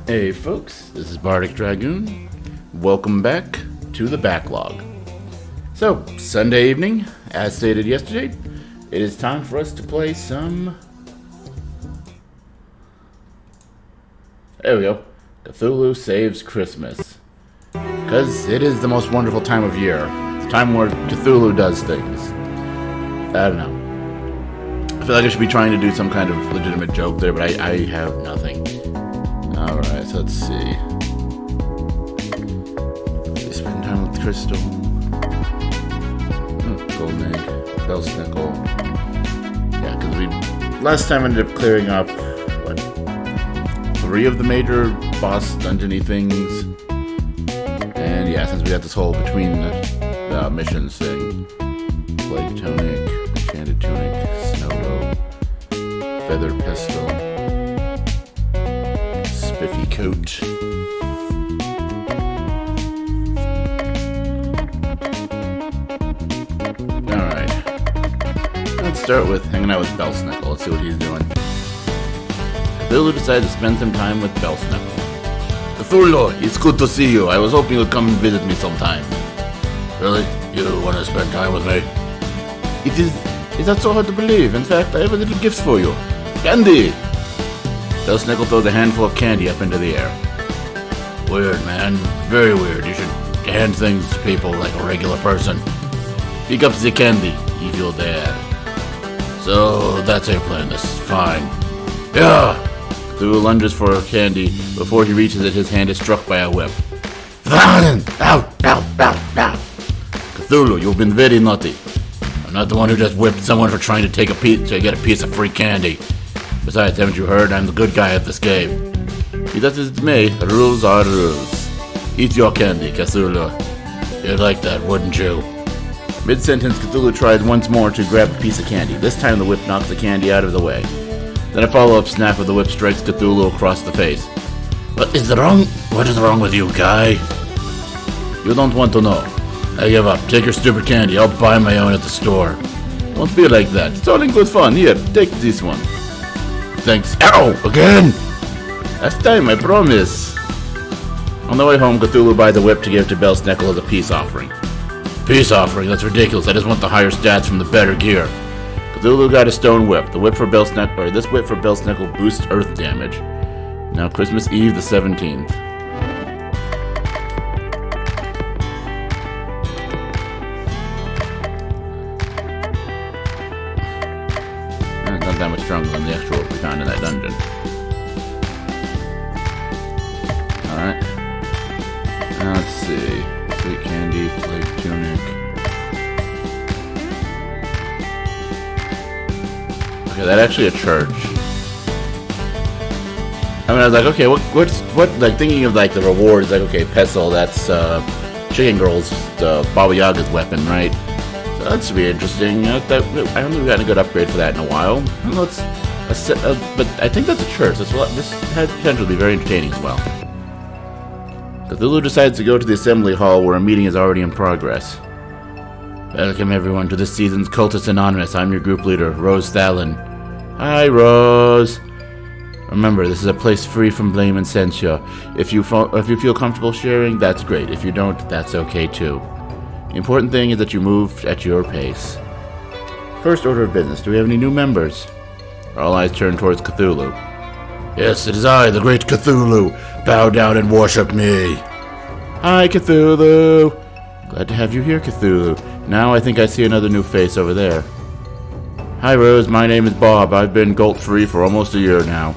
Hey folks, this is Bardic Dragoon. Welcome back to the Backlog. So, Sunday evening, as stated yesterday, it is time for us to play some... There we go. Cthulhu Saves Christmas. Because it is the most wonderful time of year. The time where Cthulhu does things. I don't know. I feel like I should be trying to do some kind of legitimate joke there, but I have nothing. Alright, so let's see. Spend time with Crystal. Golden Egg. Bellsnickle. Yeah, because we last time ended up clearing up, 3 of the major boss dungeon-y things. And yeah, since we got this whole between the missions thing. Plague Tunic, Enchanted Tunic, Snow Robe, Feathered Pistol. Spiffy coat. Alright. Let's start with hanging out with Bellsnickle. Let's see what he's doing. Cthulhu decided to spend some time with Bellsnickle. Cthulhu, it's good to see you. I was hoping you'd come and visit me sometime. Really? You want to spend time with me? It's not so hard to believe. In fact, I have a little gift for you. Candy! Bellsnickle throws a handful of candy up into the air. Weird, man. Very weird. You should hand things to people like a regular person. Pick up the candy if you're there. So, that's our plan. This is fine. Yeah! Cthulhu lunges for candy. Before he reaches it, his hand is struck by a whip. Ow! Ow! Ow! Cthulhu, you've been very naughty. I'm not the one who just whipped someone for trying to get a piece of free candy. Besides, haven't you heard? I'm the good guy at this game. Be that as it may, rules are rules. Eat your candy, Cthulhu. You'd like that, wouldn't you? Mid-sentence, Cthulhu tries once more to grab a piece of candy. This time the whip knocks the candy out of the way. Then a follow-up snap of the whip strikes Cthulhu across the face. What is wrong with you, guy? You don't want to know. I give up. Take your stupid candy. I'll buy my own at the store. Won't be like that. It's all in good fun. Here, take this one. Thanks. Ow! Again! Last time, I promise. On the way home, Cthulhu buys a whip to give to Bellsnickle as a peace offering. Peace offering? That's ridiculous. I just want the higher stats from the better gear. Cthulhu got a stone whip. This whip for Bellsnickle boosts earth damage. Now Christmas Eve the 17th. It's not that much stronger than the extra whip we found in that dungeon. Alright. Now let's see. Sweet candy, plague tunic. Okay, that's actually a church. I mean, I was like, okay, what, like, thinking of, like, the rewards, like, okay, Pestle, that's, Chicken Girl's, Baba Yaga's weapon, right? So that should be interesting. I haven't really gotten a good upgrade for that in a while. But I think that's a church. This has potential to be very entertaining as well. Cthulhu decides to go to the assembly hall where a meeting is already in progress. Welcome everyone to this season's Cultist Anonymous. I'm your group leader, Rose Thalen. Hi, Rose. Remember, this is a place free from blame and censure. If you feel comfortable sharing, that's great. If you don't, that's okay too. The important thing is that you move at your pace. First order of business. Do we have any new members? All eyes turn towards Cthulhu. Yes, it is I, the great Cthulhu. Bow down and worship me. Hi, Cthulhu. Glad to have you here, Cthulhu. Now I think I see another new face over there. Hi, Rose. My name is Bob. I've been Gult-free for almost a year now.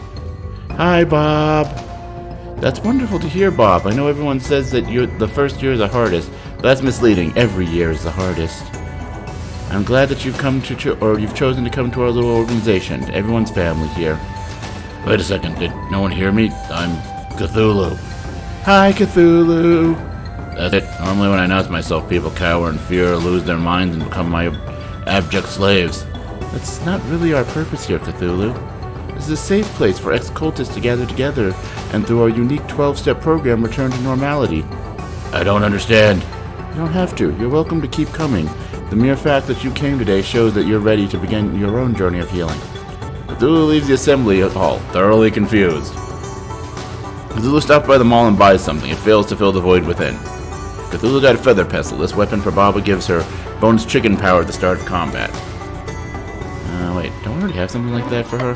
Hi, Bob. That's wonderful to hear, Bob. I know everyone says that the first year is the hardest, but that's misleading. Every year is the hardest. I'm glad that you've chosen to come to our little organization. Everyone's family here. Wait a second. Did no one hear me? I'm Cthulhu. Hi, Cthulhu. That's it. Normally when I announce myself, people cower in fear, lose their minds, and become my abject slaves. That's not really our purpose here, Cthulhu. This is a safe place for ex-cultists to gather together, and through our unique 12-step program, return to normality. I don't understand. You don't have to. You're welcome to keep coming. The mere fact that you came today shows that you're ready to begin your own journey of healing. Cthulhu leaves the assembly hall, thoroughly confused. Cthulhu stops by the mall and buys something. It fails to fill the void within. Cthulhu got a feather pestle. This weapon for Baba gives her bonus chicken power at the start of combat. Wait, don't we already have something like that for her?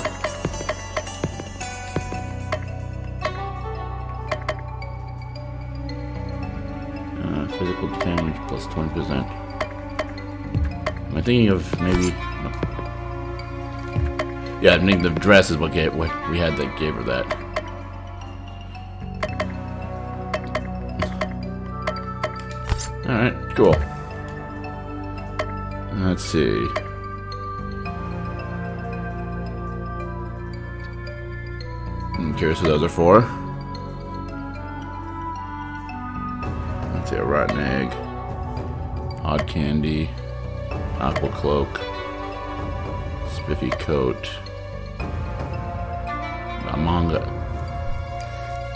Physical damage plus 20%. Am I thinking of maybe... No. Yeah, I think the dress is what we had that gave her that. Alright, cool. Let's see. I'm curious what those are for. Let's see, a rotten egg. Odd candy. Aqua cloak. Spiffy coat. A manga.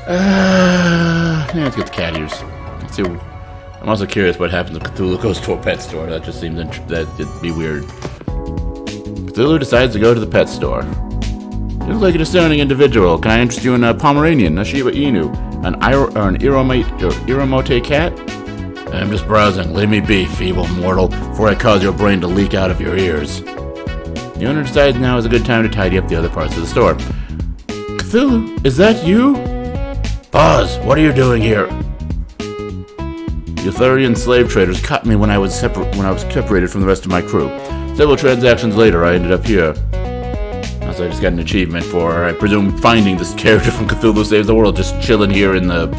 Yeah, let's get the cat ears. Let's see. I'm also curious what happens if Cthulhu goes to a pet store. That just seems that'd be weird. Cthulhu decides to go to the pet store. You look like an astounding individual. Can I interest you in a Pomeranian, a Shiba Inu, an Iramote cat? I'm just browsing. Leave me be, feeble mortal, before I cause your brain to leak out of your ears. The owner decides now is a good time to tidy up the other parts of the store. Cthulhu, is that you? Pause. What are you doing here? The Arthurian slave traders cut me when I was separated from the rest of my crew. Several transactions later, I ended up here. So I just got an achievement for, I presume, finding this character from Cthulhu Saves the World, just chilling here in the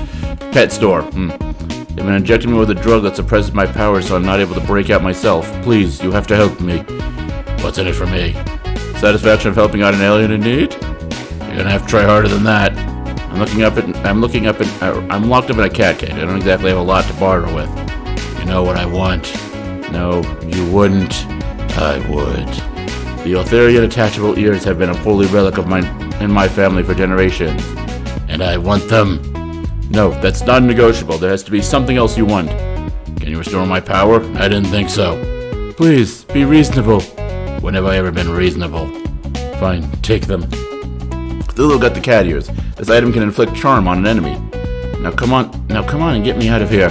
pet store. They've been injecting me with a drug that suppresses my powers, so I'm not able to break out myself. Please, you have to help me. What's in it for me? Satisfaction of helping out an alien in need? You're gonna have to try harder than that. I'm locked up in a cat cage. I don't exactly have a lot to barter with. You know what I want? No, you wouldn't. I would. The Arthurian attachable ears have been a holy relic of mine in my family for generations. And I want them. No, that's non-negotiable. There has to be something else you want. Can you restore my power? I didn't think so. Please, be reasonable. When have I ever been reasonable? Fine, take them. Cthulhu got the cat ears. This item can inflict charm on an enemy. Now come on and get me out of here.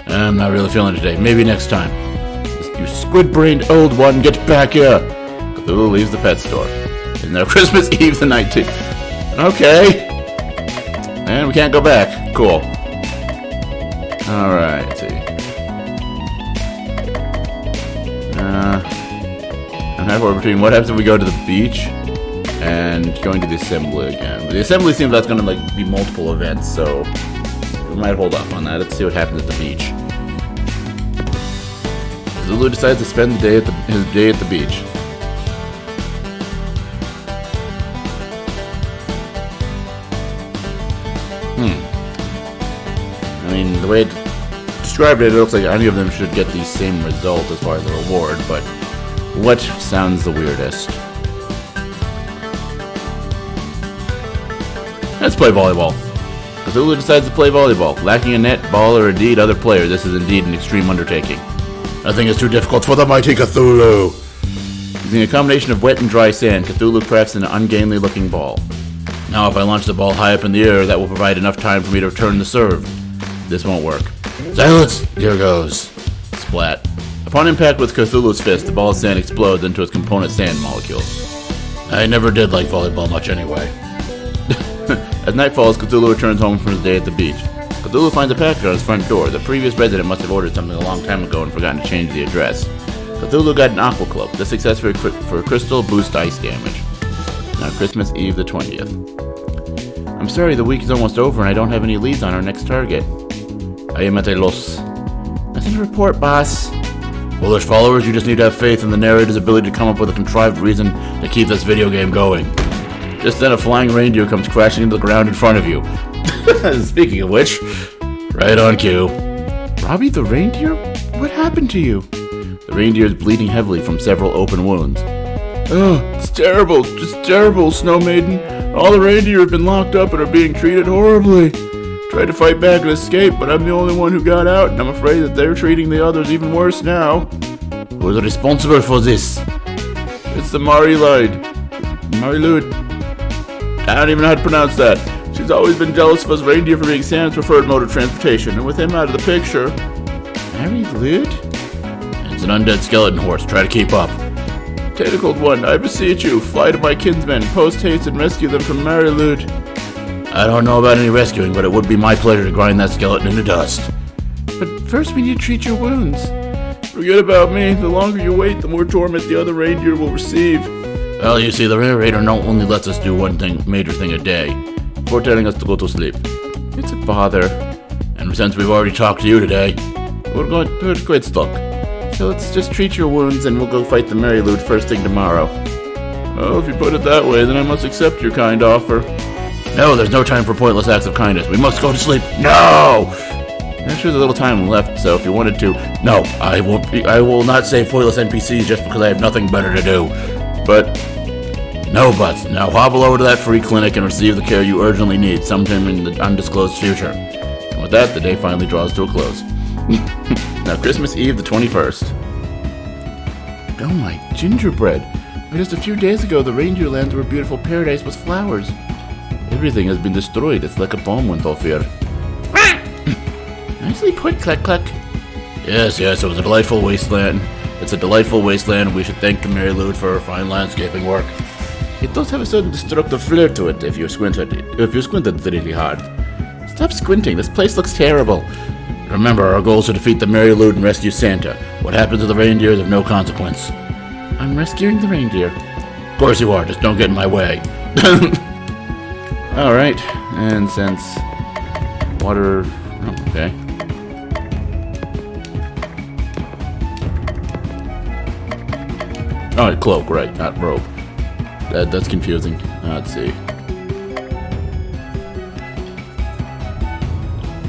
I'm not really feeling it today. Maybe next time. You squid-brained old one, get back here. Cthulhu leaves the pet store. It's now Christmas Eve the 19th. Okay. And we can't go back. Cool. Alright, let's see. I'm halfway between what happens if we go to the beach and going to the assembly again. But the assembly seems that's going to be multiple events, so we might hold off on that. Let's see what happens at the beach. Cthulhu decides to spend his day at the beach. I mean, the way it described it looks like any of them should get the same result as far as the reward, but what sounds the weirdest? Let's play volleyball. Cthulhu decides to play volleyball. Lacking a net, ball, or indeed other player, this is indeed an extreme undertaking. Nothing is too difficult for the mighty Cthulhu. Using a combination of wet and dry sand, Cthulhu crafts an ungainly-looking ball. Now, if I launch the ball high up in the air, that will provide enough time for me to return the serve. This won't work. Silence! Here goes. Splat. Upon impact with Cthulhu's fist, the ball of sand explodes into its component sand molecules. I never did like volleyball much anyway. As night falls, Cthulhu returns home from his day at the beach. Cthulhu finds a package on his front door. The previous resident must have ordered something a long time ago and forgotten to change the address. Cthulhu got an aqua cloak. This success for crystal boost ice damage. Now Christmas Eve the 20th. I'm sorry, the week is almost over and I don't have any leads on our next target. I am at a loss. Nothing to report, boss. Foolish followers, you just need to have faith in the narrator's ability to come up with a contrived reason to keep this video game going. Just then a flying reindeer comes crashing into the ground in front of you. Speaking of which, right on cue. Robbie the reindeer? What happened to you? The reindeer is bleeding heavily from several open wounds. Oh, it's terrible, just terrible, Snow Maiden. All the reindeer have been locked up and are being treated horribly. Tried to fight back and escape, but I'm the only one who got out, and I'm afraid that they're treating the others even worse now. Who's responsible for this? It's the Marilud. I don't even know how to pronounce that. She's always been jealous of us reindeer for being Santa's preferred mode of transportation, and with him out of the picture... Mary Lute? It's an undead skeleton horse. Try to keep up. Tentacled one, I beseech you, fly to my kinsmen, post haste and rescue them from Mary Lute. I don't know about any rescuing, but it would be my pleasure to grind that skeleton into dust. But first we need to treat your wounds. Forget about me. The longer you wait, the more torment the other reindeer will receive. Well, you see, the narrator not only lets us do one major thing a day, before telling us to go to sleep. It's a bother. And since we've already talked to you today, we're quite stuck. So let's just treat your wounds and we'll go fight the Mary Lute first thing tomorrow. Oh, if you put it that way, then I must accept your kind offer. No, there's no time for pointless acts of kindness. We must go to sleep. No! Actually, there's a little time left, so if you wanted to... No, I will not save pointless NPCs just because I have nothing better to do. But... No buts. Now hobble over to that free clinic and receive the care you urgently need sometime in the undisclosed future. And with that, the day finally draws to a close. Now, Christmas Eve, the 21st. Oh my, gingerbread. Just a few days ago, the reindeer lands were a beautiful paradise with flowers. Everything has been destroyed. It's like a bomb went off here. Nicely put, Cluck Cluck. Yes, it was a delightful wasteland. It's a delightful wasteland. We should thank Mary Lute for her fine landscaping work. It does have a certain destructive flair to it if you squinted really hard. Stop squinting. This place looks terrible. Remember, our goals are to defeat the Mary Lute and rescue Santa. What happens to the reindeer is of no consequence. I'm rescuing the reindeer. Of course you are. Just don't get in my way. Alright, and since water... Oh, okay. Oh, cloak, right, not robe. That's confusing. Let's see.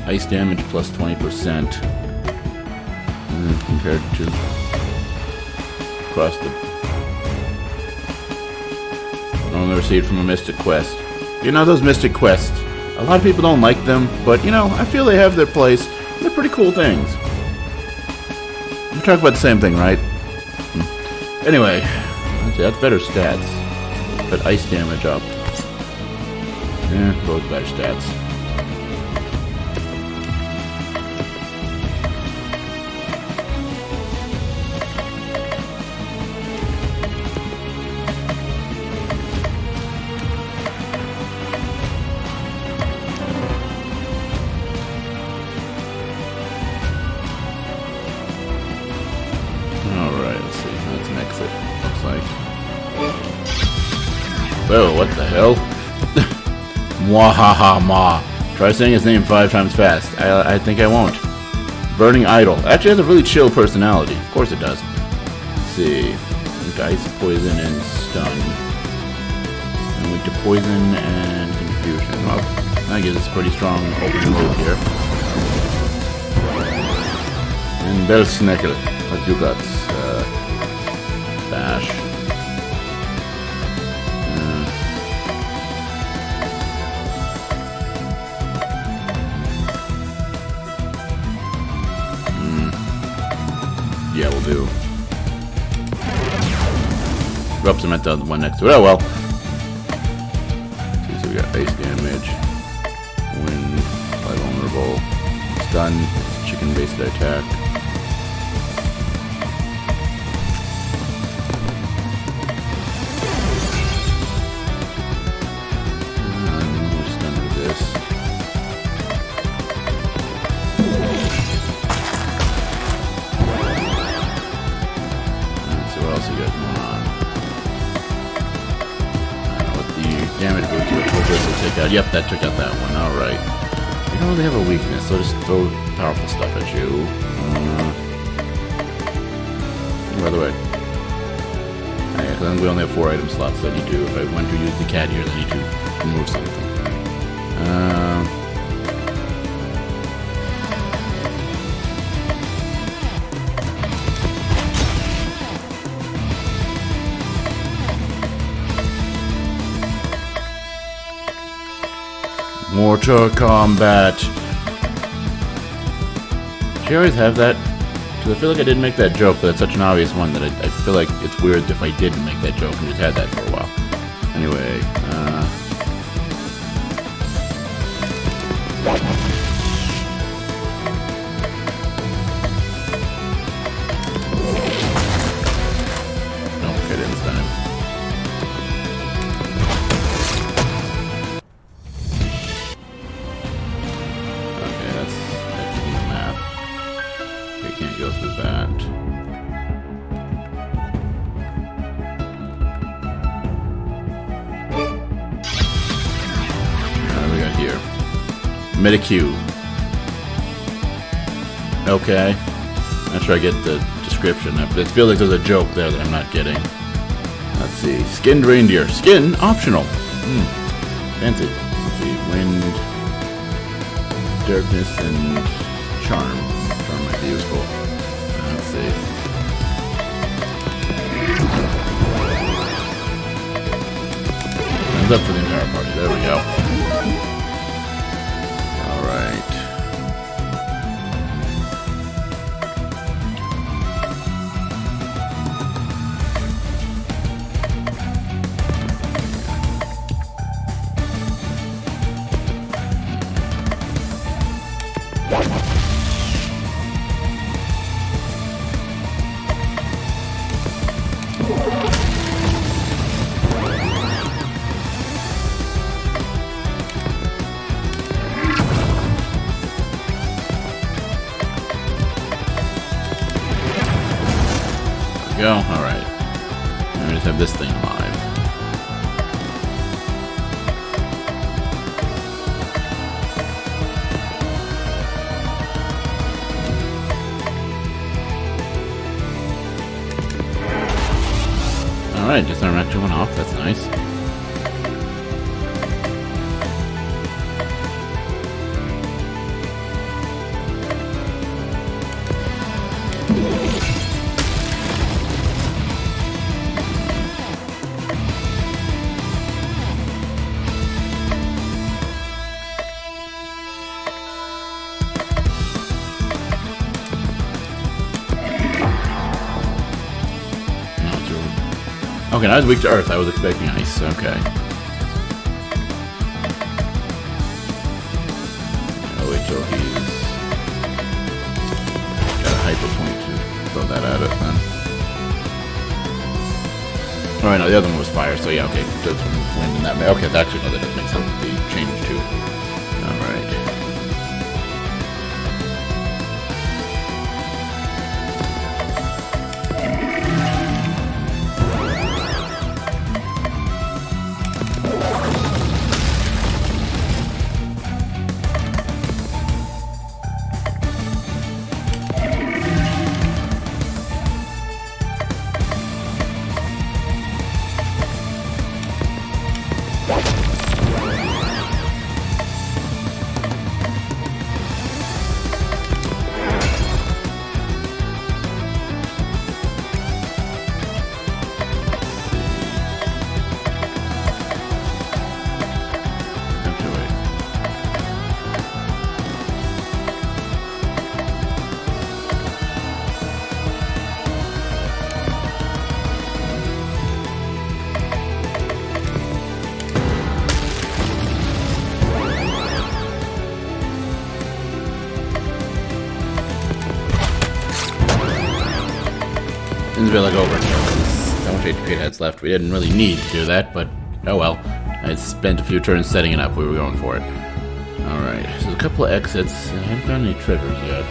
Ice damage plus 20%. Compared to... Across the... Only received from a Mystic Quest. You know, those Mystic Quests, a lot of people don't like them, but, you know, I feel they have their place. They're pretty cool things. We're talking about the same thing, right? Anyway, that's better stats. But ice damage up. Yeah, both better stats. Whoa, what the hell? Mwahaha-ma. Try saying his name 5 times fast. I think I won't. Burning Idol. Actually has a really chill personality. Of course it does. Let's see. Weak to ice, poison, and stun. And weak to poison and confusion. Well, that gives us a pretty strong open move here. And Belsneckle. What you got? Bash. Yeah, we'll do. Oops, I meant the one next to it. Oh well. Okay, so we got ice damage, wind, fly vulnerable, stun, chicken-based attack. And we'll stun with this. Damage goes to it. Hopefully this will take out. Yep, that took out that one. Alright. You don't really have a weakness, so just throw powerful stuff at you. By the way. Yeah, because we only have 4 item slots, so I need to, if I want to use the cat here, I need to remove something. Mortal Kombat. Should you always have that? Because I feel like I didn't make that joke, but it's such an obvious one that I feel like it's weird if I didn't make that joke and just had that for a while. Anyway, that. What do we got here? Medicue. Okay. Not sure I get the description. It feels like there's a joke there that I'm not getting. Let's see. Skinned reindeer. Skin optional. Fancy. Let's see. Wind, darkness, and charm. Charm might be useful. Let's see. Thumbs up for the entire party. There we go. Alright. Go. Alright. Let me just have this thing alive. Alright, disarm actually went off. That's nice. Okay, now he's weak to earth. I was expecting ice. Okay. I'll wait till he's got a hyper point to throw that at it then. Alright, no, the other one was fire, so yeah, okay. That's wind in that. Okay, actually, no, that does make sense. The change too. Alright. Seems to be like over here. How much HP it has left? We didn't really need to do that, but oh well. I spent a few turns setting it up. We were going for it. Alright, so there's a couple of exits, and I haven't found any triggers yet.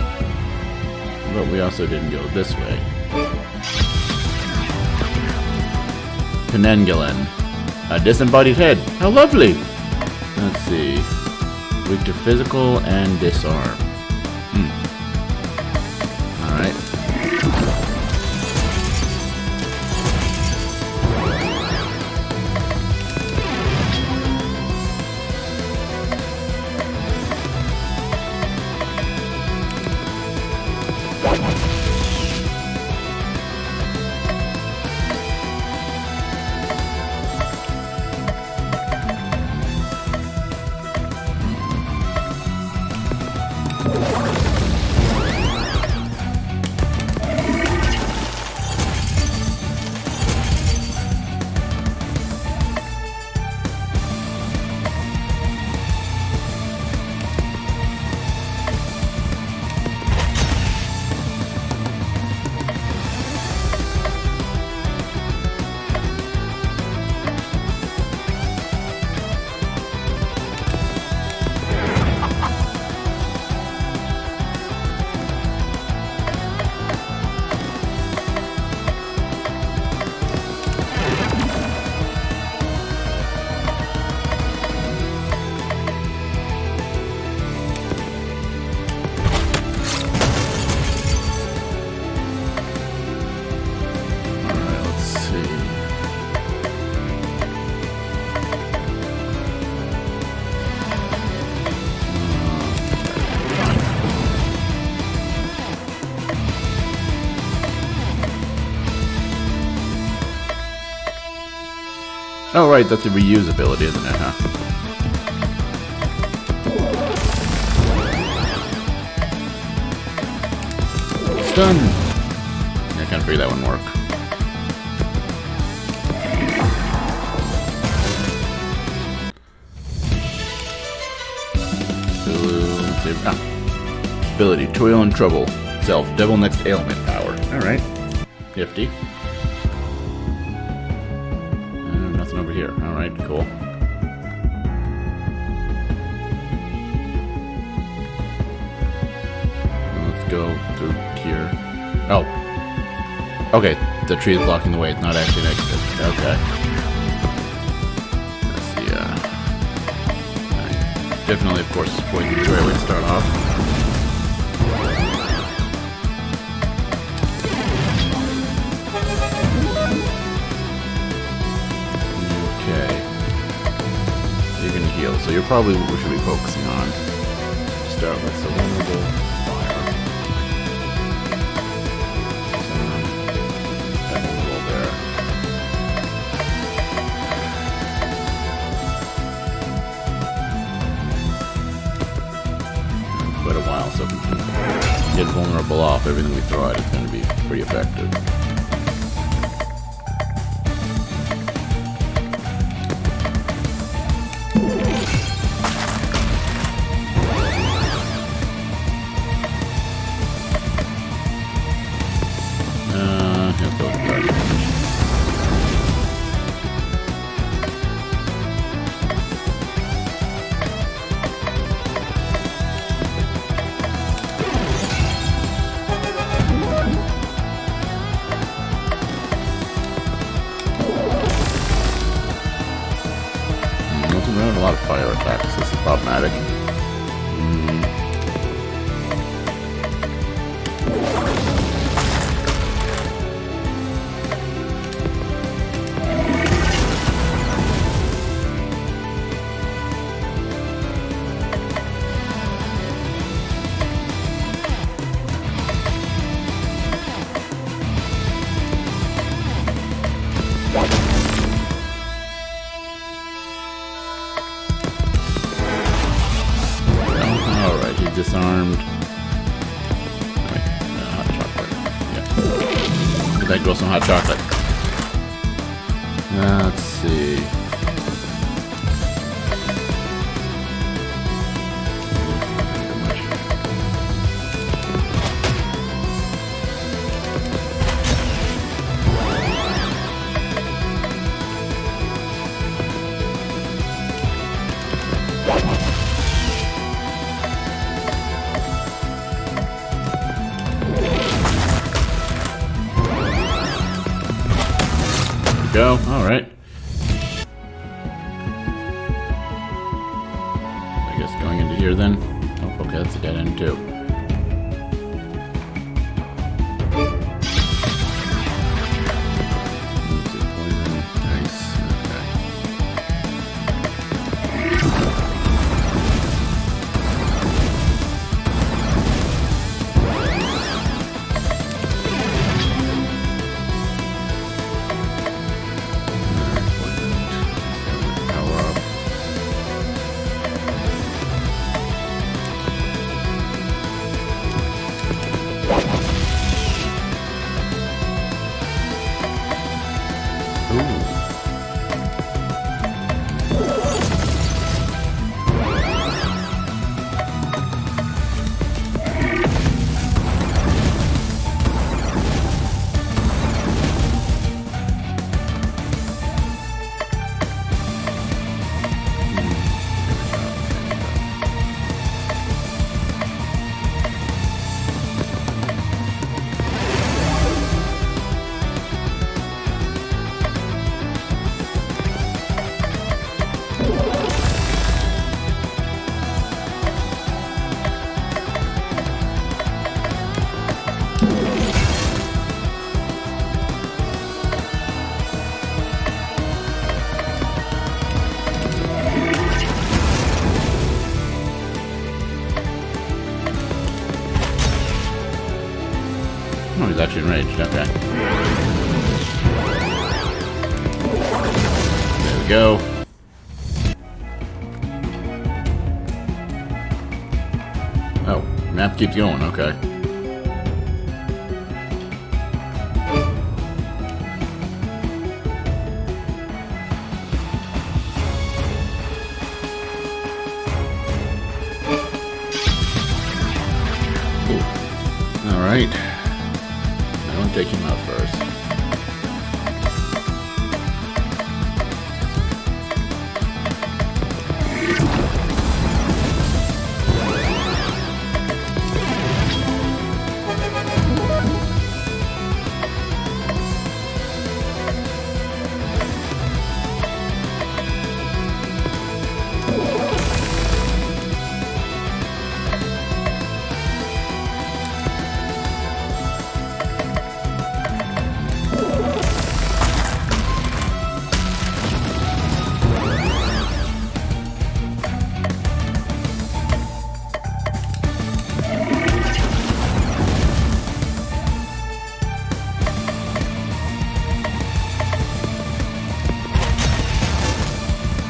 But we also didn't go this way. Penangulin. A disembodied head. How lovely! Let's see. Weak to physical and disarm. Alright. Oh, right, that's a reusability, isn't it, huh? Stun! I can't figure that one work. Ability, Toil and Trouble. Self, Devil Next Ailment Power. Alright. Nifty. Nothing over here. Alright, cool. Let's go through here. Oh. Okay, the tree is blocking the way. It's not actually an exit. Okay. Let's see, definitely, of course, poison is where we start off. Okay. You're gonna heal, so you're probably what we should be focusing on. Start with the vulnerable fire. That vulnerable there. Quite a while, so if we can get vulnerable off, everything we throw at is going to be pretty effective. He'll throw the Bardic. Running a lot of fire attacks. This is problematic. Disarmed. Wait, hot chocolate. Yeah. Did that grow some hot chocolate? Let's see. Go. All right. I guess going into here then. Oh, okay, that's a dead end too. Poison. Nice. Okay. Oh, he's actually enraged. Okay. There we we go. Oh, map keeps going, okay. Alright. I want to take him out first.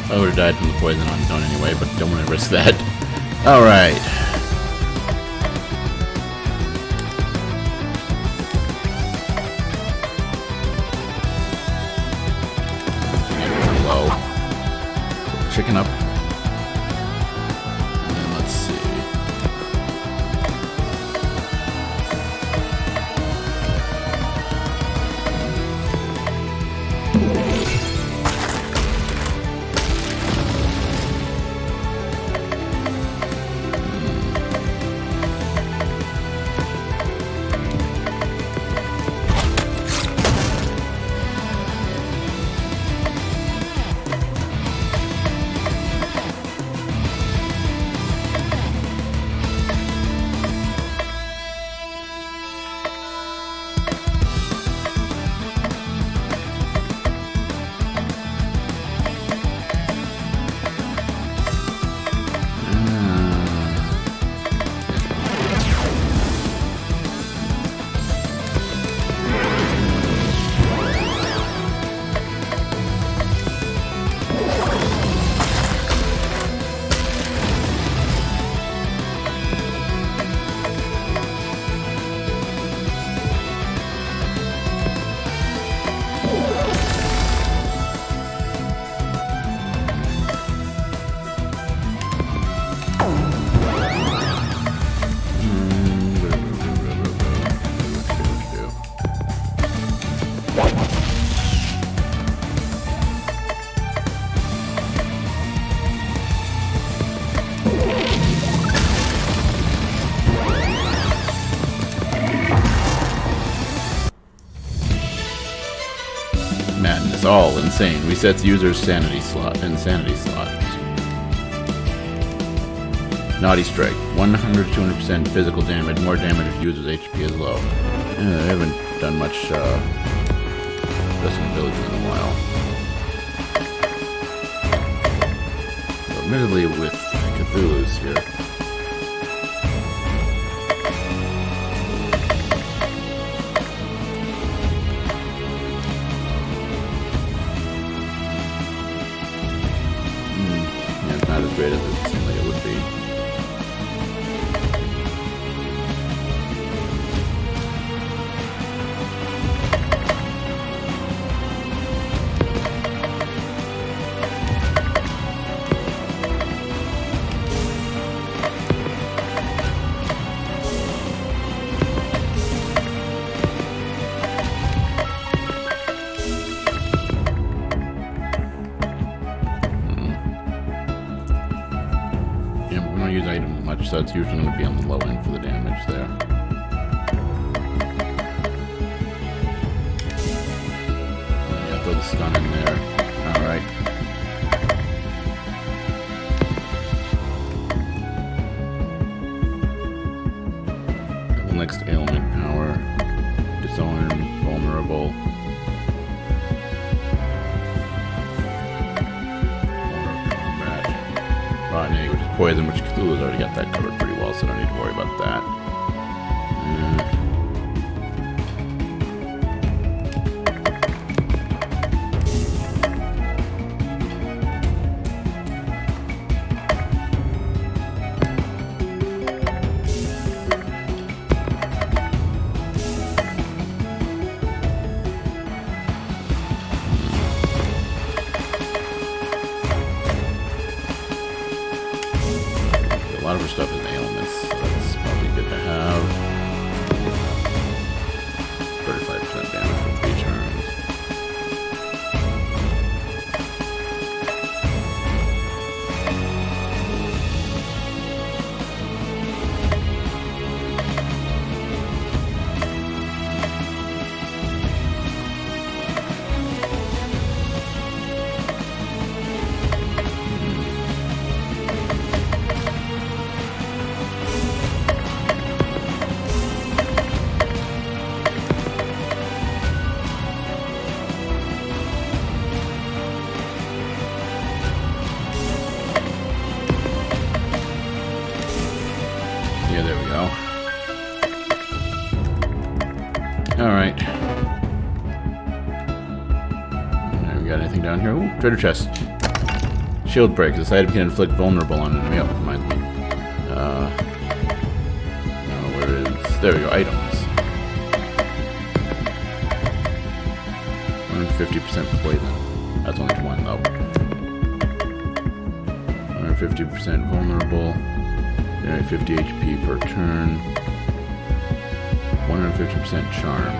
I would have died from the poison on his own anyway, but don't want to risk that. Alright. Low. Chicken up. And then let's see. Madness, all insane. Resets user's insanity slots. Naughty Strike, 100-200% physical damage, more damage if user's HP is low. I haven't done much Resident Village in a while. So, admittedly with Cthulhu's here. Not as great as it seemed like it would be. I don't use items much, so it's usually going to be on the low end for the damage there. Yeah, throw the stun in there. Alright. Next ailment power. Disarm, vulnerable. Bardic, which is poison, which Cthulhu's already got that covered pretty well, so I don't need to worry about that. stuff is ailments. So that's probably good to have. 35% damage for 3 turns. Yeah, there we go. Alright. We got anything down here? Ooh, treasure chest. Shield break. This item can inflict vulnerable on an enemy. Oh, reminds me. No, where is... There we go. Items. 150% poison. That's only one, though. 150% vulnerable. 50 HP per turn. 150% charm.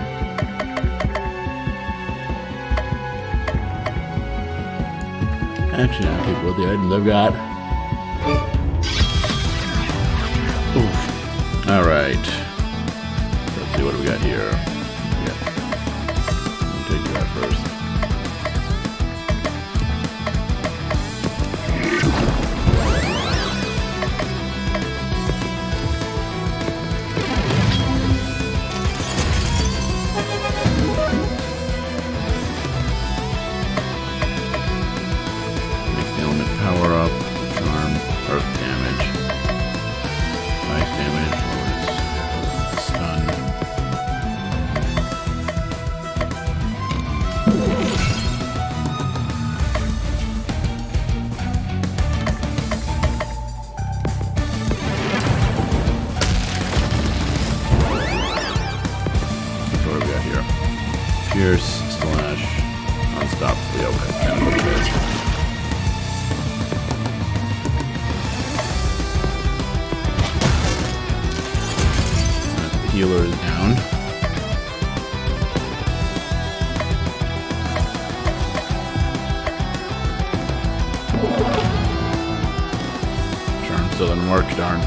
Actually, I'll keep with the items I've got. Alright. Let's see what do we got here. Yeah. I'll take you out first. Power up, charm, earth damage, ice damage, or stun. What do we got here? Pierce, slash, unstoppably. Okay, kind of okay. Healer is down. Charm still didn't work, darn.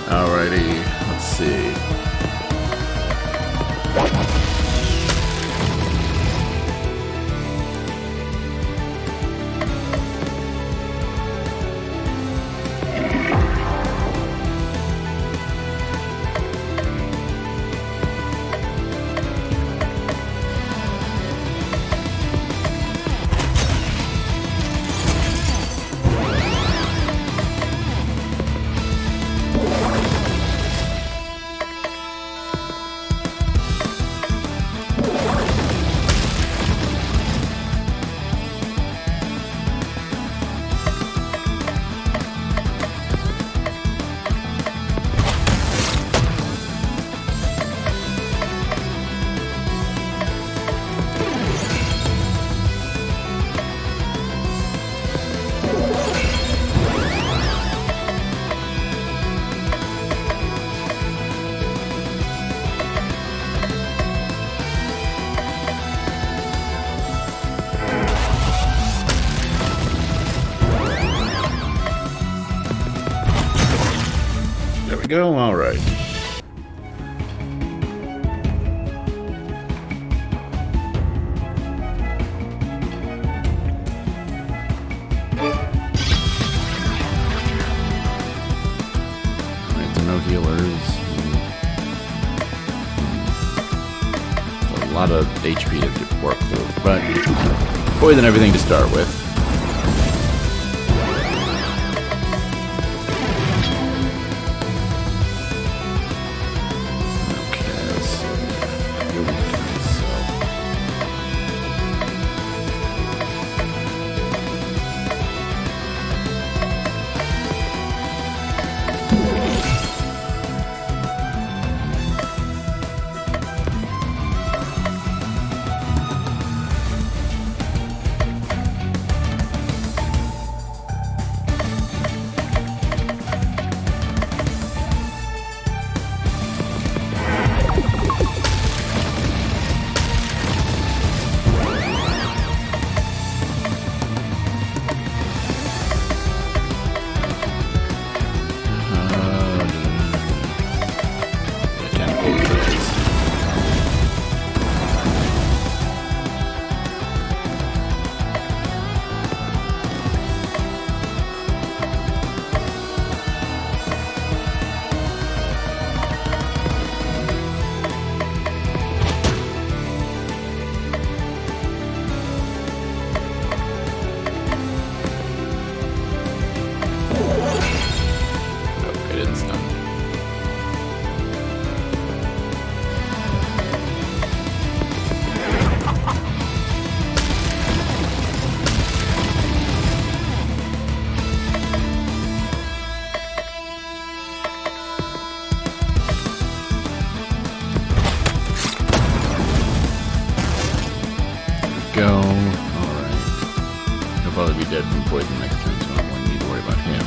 Alrighty, let's see. Go, all right. Right, so no healers. A lot of HP to work through, but poison everything to start with. go. Alright. He'll probably be dead from poison next turn, so I don't really need to worry about him.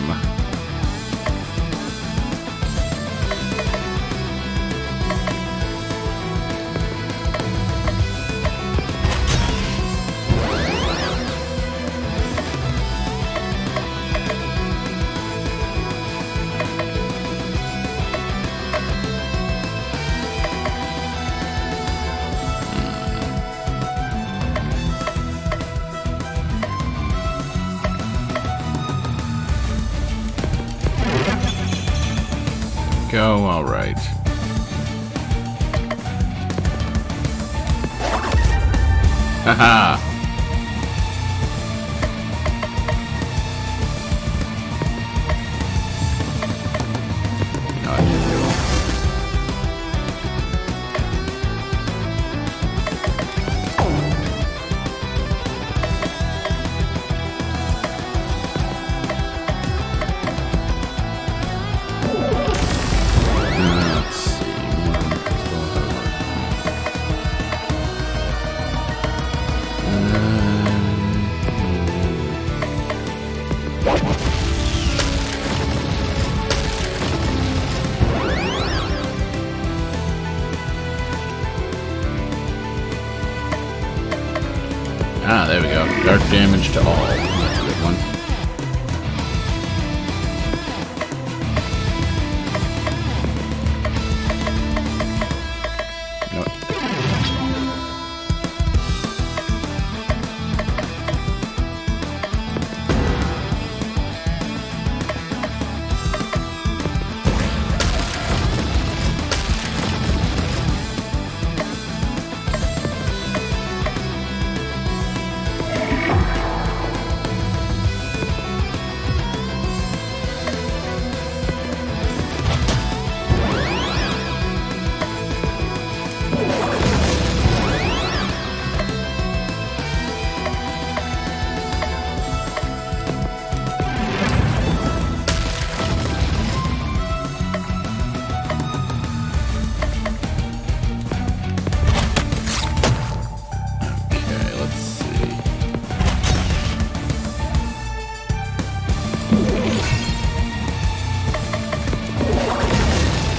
Go, alright. Haha! Ah, there we go. Dark damage to all. That's a good one.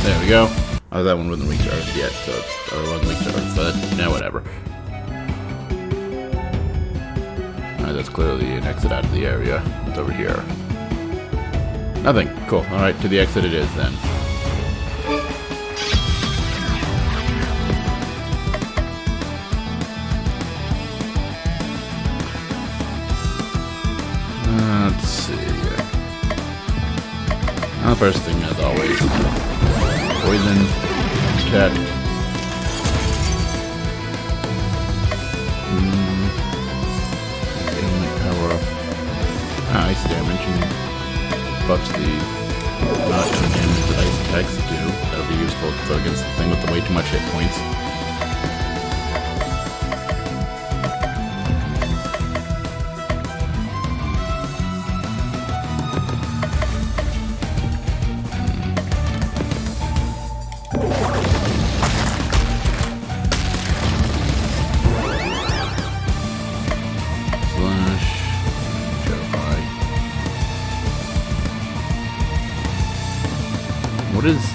There we go. Oh, that one wasn't weak to Earth yet, so it's, or wasn't weak to Earth, but yeah, whatever. Alright, that's clearly an exit out of the area. It's over here. Nothing. Cool. Alright, to the exit it is then. Let's see. Well, first thing, as always, poison, protect. Ailment power. Ice damage and buffs the amount of damage that ice attacks do. That'll be useful to go against the thing with the way too much hit points.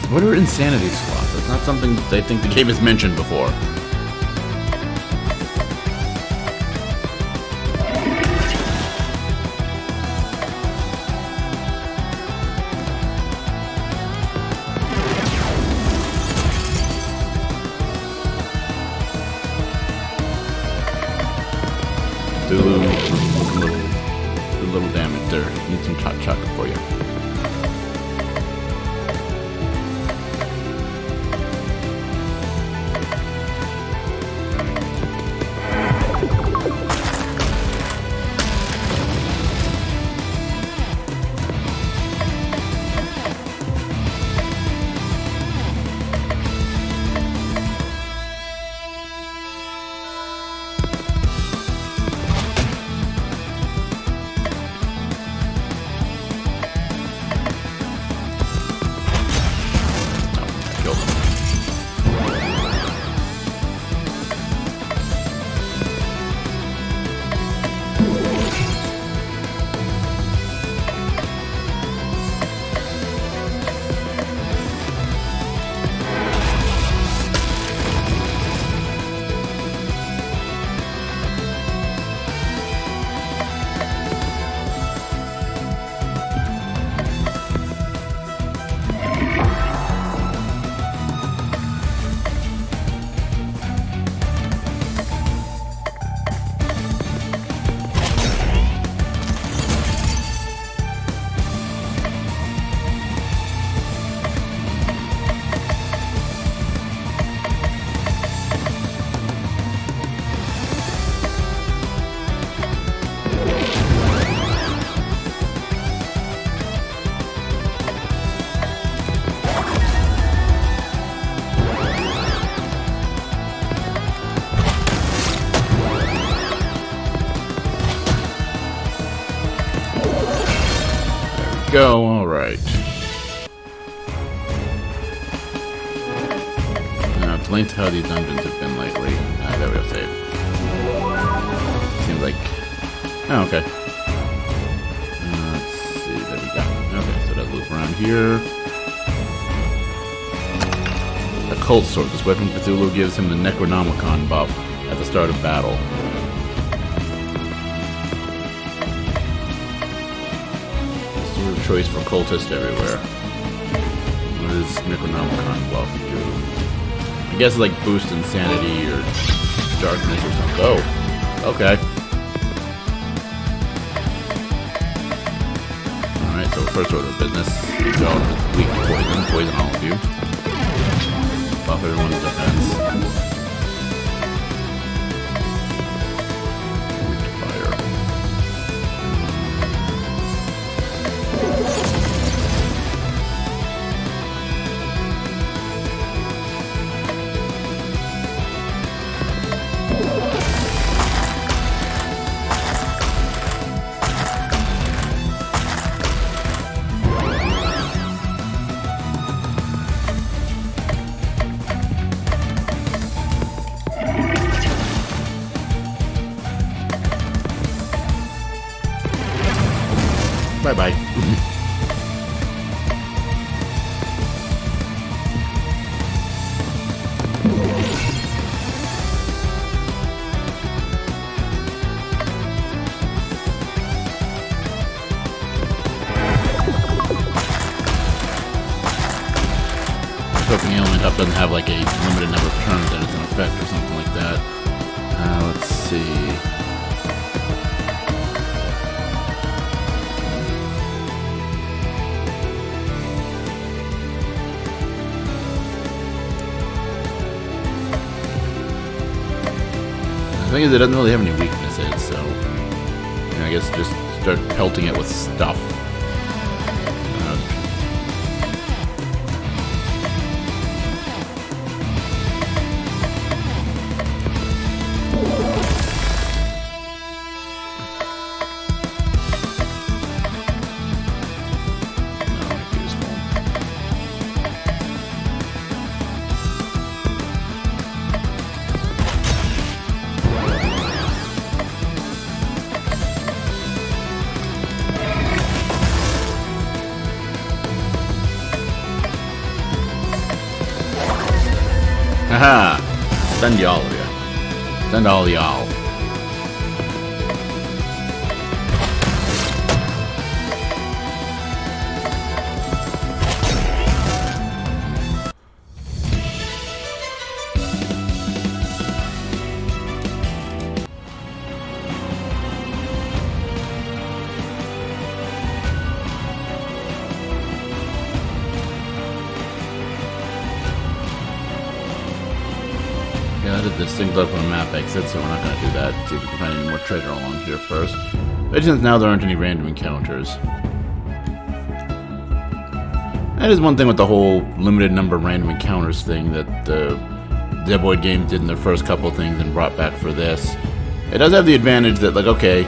What are insanity slots? That's not something that I think the game has mentioned before. Cthulhu, do a little damage there. Need some hot chocolate for you. go. Alright. It's linked to how these dungeons have been lately. There we go, save. Seems like... Oh, okay. Let's see, there we go. Okay, so that loop around here. A cult sword. This weapon Cthulhu gives him the Necronomicon buff at the start of battle. Sword of choice for cultists everywhere. What does Necronomicon buff do? I guess like boost insanity or darkness or something. Oh, okay. Alright, so first order of business. Go weak poison. Poison all of you. Buff everyone's defense. Weak to fire. Bye-bye. Hoping element up doesn't have like a limited number of turns that it's in effect or something like that. Let's see. The thing is, it doesn't really have any weaknesses, so I guess just start pelting it with stuff. Haha! Send y'all of you. Send all y'all. This thing's up on a map exit, so we're not going to do that. See if we can find any more treasure along here first. But since now there aren't any random encounters. That is one thing with the whole limited number of random encounters thing that the Zeboid games did in their first couple things and brought back for this. It does have the advantage that, like, okay,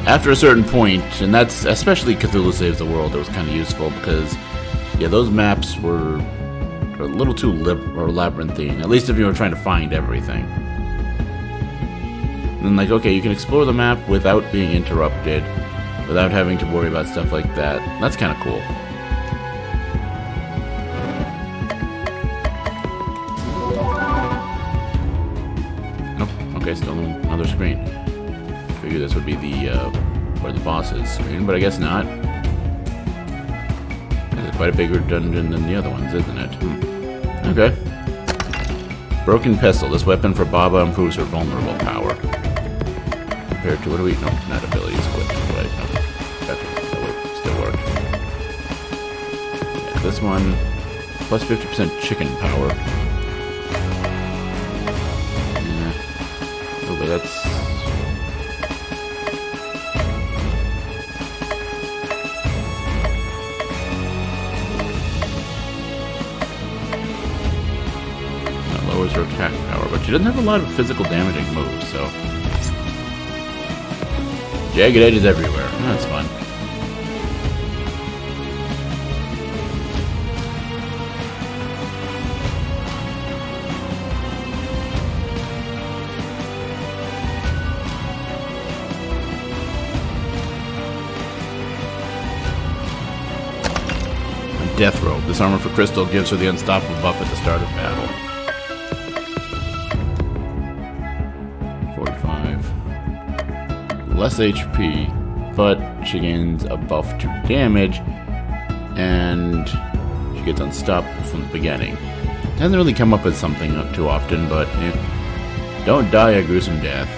after a certain point, and that's especially Cthulhu Saves the World, it was kind of useful because, yeah, those maps were a little too labyrinthine, at least if you were trying to find everything. And then, like, okay, you can explore the map without being interrupted, without having to worry about stuff like that. That's kind of cool. Nope. Okay, still another screen. Figure this would be the where the boss is screen, but I guess not. It's quite a bigger dungeon than the other ones, isn't it? Okay. Broken Pestle. This weapon for Baba improves her vulnerable power. Compared to what do we? No, not abilities. Equipped. Right? No, that would still work. Yeah, this one plus 50% chicken power. Yeah. Oh, but that's. Lowers her attack power, but she doesn't have a lot of physical damaging moves, so... Jagged edges everywhere. Oh, that's fun. Death Robe. This armor for Crystal gives her the unstoppable buff at the start of battle. 45. Less HP, but she gains a buff to damage, and she gets unstoppable from the beginning. It hasn't really come up as something too often, but don't die a gruesome death.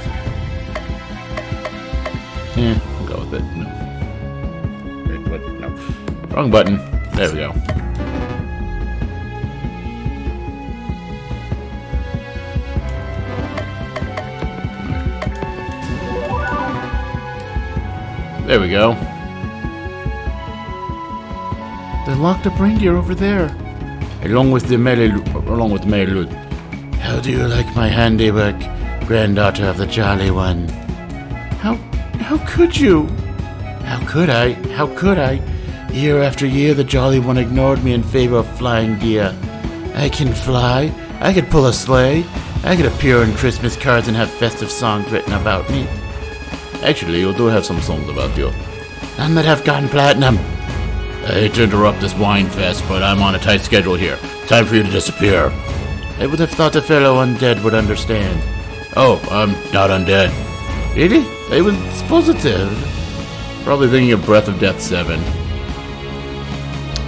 We'll go with it. No. Wait, what? No. Wrong button. There we go. There we go. The locked up reindeer over there. Along with the Melud. How do you like my handiwork, granddaughter of the Jolly One? How could you? How could I? How could I? Year after year, the Jolly One ignored me in favor of flying deer. I can fly. I could pull a sleigh. I could appear in Christmas cards and have festive songs written about me. Actually, you do have some songs about you. None that have gone platinum. I hate to interrupt this wine fest, but I'm on a tight schedule here. Time for you to disappear. I would have thought a fellow undead would understand. Oh, I'm not undead. Really? I was positive. Probably thinking of Breath of Death 7.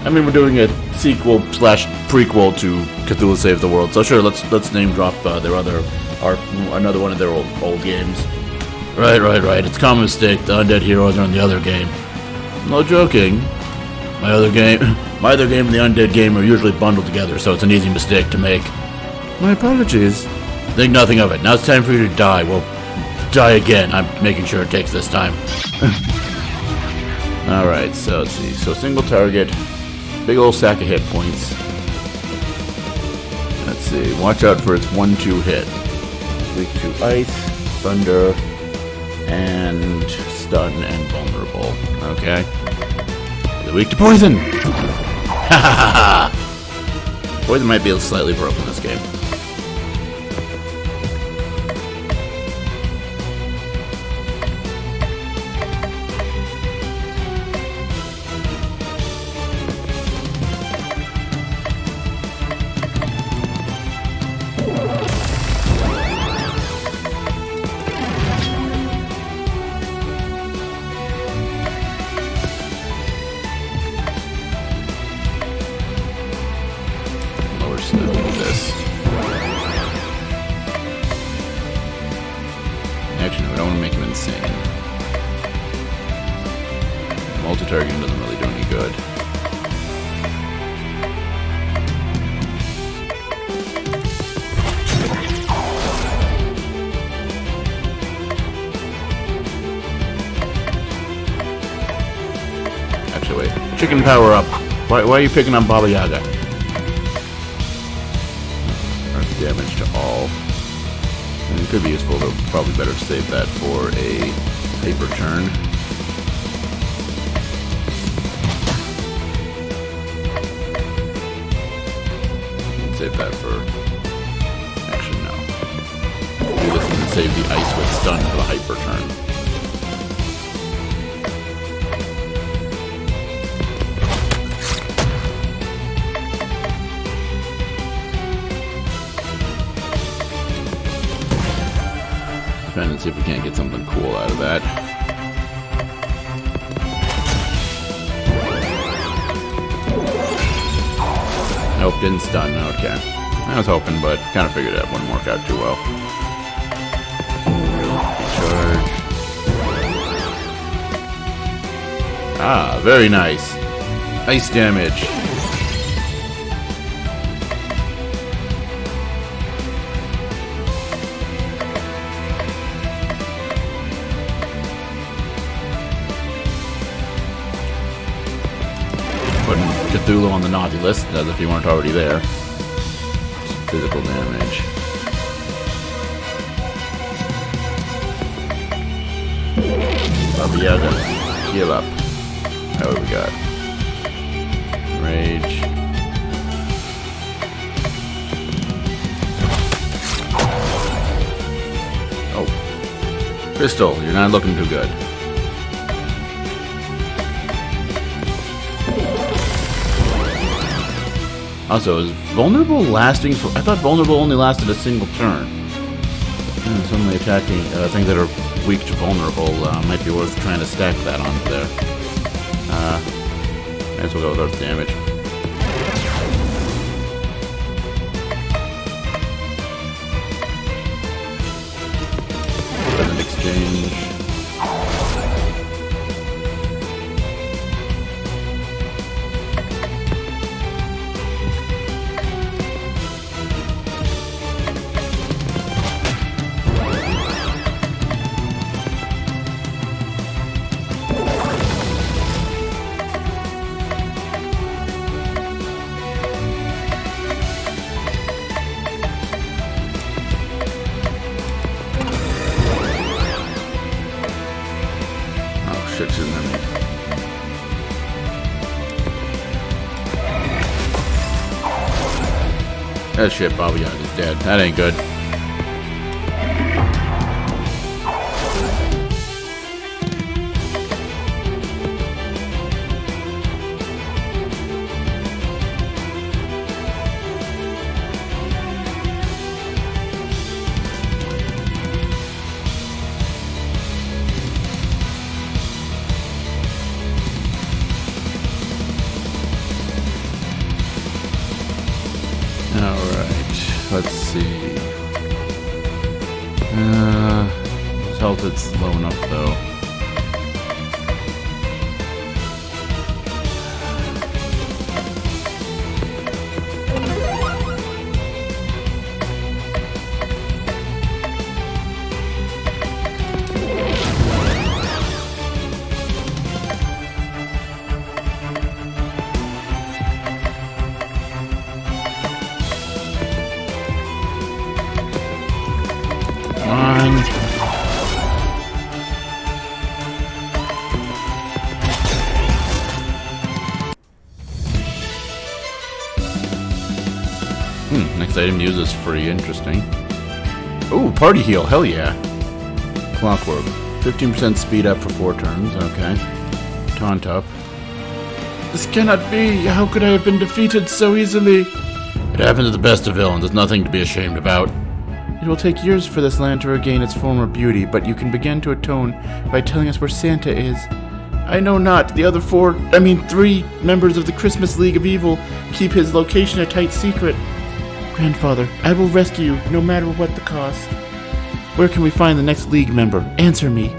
I mean, we're doing a sequel/prequel to Cthulhu Save the World, so sure, let's name drop their another one of their old games. Right. It's a common mistake. The undead heroes are in the other game. No joking. My other game and the undead game are usually bundled together, so it's an easy mistake to make. My apologies. Think nothing of it. Now it's time for you to die. Well, die again. I'm making sure it takes this time. Alright, so let's see. So single target. Big old sack of hit points. Let's see. Watch out for its 1-2 hit. Weak to ice, thunder, and stun and vulnerable. Okay. Weak to poison! Poison might be slightly broken this game. Actually, no, I don't want to make him insane. Multi-targeting doesn't really do any good. Actually, wait. Chicken power up. Why are you picking on Baba Yaga? Earth damage to all. And it could be useful, though probably better to save that for a hyper turn. Save that for... Actually, no. Do this and save the ice with stun for the hyper turn. Trying to see if we can't get something cool out of that. Nope, didn't stun. Okay. I was hoping, but kind of figured that wouldn't work out too well. Charge. Ah, very nice. Ice damage. Putting Cthulhu on the naughty list, as if you weren't already there. Physical damage. Baba Yaga, heal up. What do we got? Rage. Oh. Crystal, you're not looking too good. Also, is vulnerable lasting for... I thought vulnerable only lasted a single turn. Suddenly attacking things that are weak to vulnerable might be worth trying to stack that on there. Might as well go with earth damage. An exchange. That shit, Bobby Young is dead. That ain't good. Let's see. His health is low enough though. Next item used is free. Interesting. Ooh, party heal. Hell yeah. Clockwork. 15% speed up for 4 turns. Okay. Taunt up. This cannot be. How could I have been defeated so easily? It happened to the best of villains. There's nothing to be ashamed about. It will take years for this land to regain its former beauty, but you can begin to atone by telling us where Santa is. I know not. The other 3 members of the Christmas League of Evil keep his location a tight secret. Grandfather, I will rescue you, no matter what the cost. Where can we find the next League member? Answer me.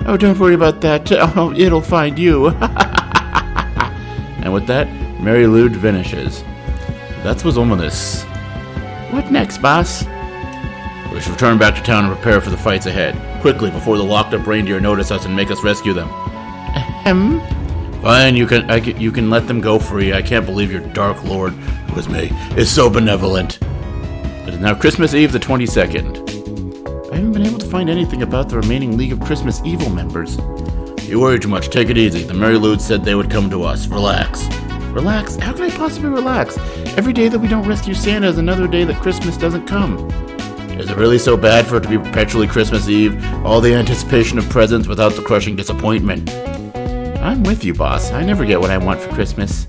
Oh, don't worry about that. Oh, it'll find you. And with that, Mary Lou finishes. That was ominous. What next, boss? We should return back to town and prepare for the fights ahead. Quickly, before the locked-up reindeer notice us and make us rescue them. Ahem. Fine, you can let them go free. I can't believe your Dark Lord, who is me, is so benevolent. It is now Christmas Eve the 22nd. I haven't been able to find anything about the remaining League of Christmas Evil members. You worry too much. Take it easy. The Mary Lou said they would come to us. Relax. Relax? How can I possibly relax? Every day that we don't rescue Santa is another day that Christmas doesn't come. Is it really so bad for it to be perpetually Christmas Eve? All the anticipation of presents without the crushing disappointment. I'm with you, boss. I never get what I want for Christmas.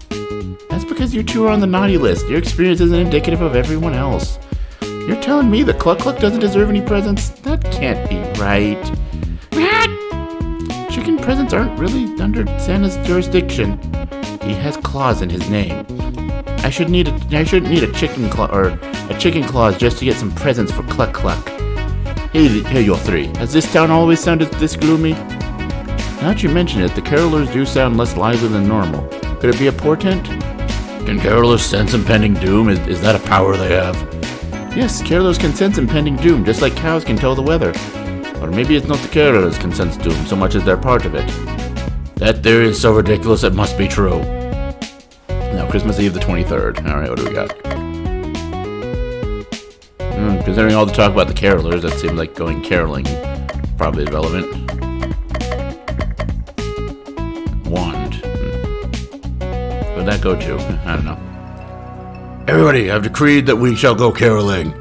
That's because you two are on the naughty list. Your experience isn't indicative of everyone else. You're telling me that Cluck Cluck doesn't deserve any presents? That can't be right. Chicken presents aren't really under Santa's jurisdiction. He has claws in his name. I shouldn't need a chicken claw or a chicken claws just to get some presents for Cluck Cluck. Hey, you 3. Has this town always sounded this gloomy? Now that you mention it, the carolers do sound less lively than normal. Could it be a portent? Can carolers sense impending doom? Is that a power they have? Yes, carolers can sense impending doom, just like cows can tell the weather. Or maybe it's not the carolers can sense doom so much as they're part of it. That theory is so ridiculous it must be true. Now, Christmas Eve the 23rd. Alright, what do we got? Considering all the talk about the carolers, that seemed like going caroling probably is relevant. Wand. Where'd that go to? I don't know. Everybody, I've decreed that we shall go caroling.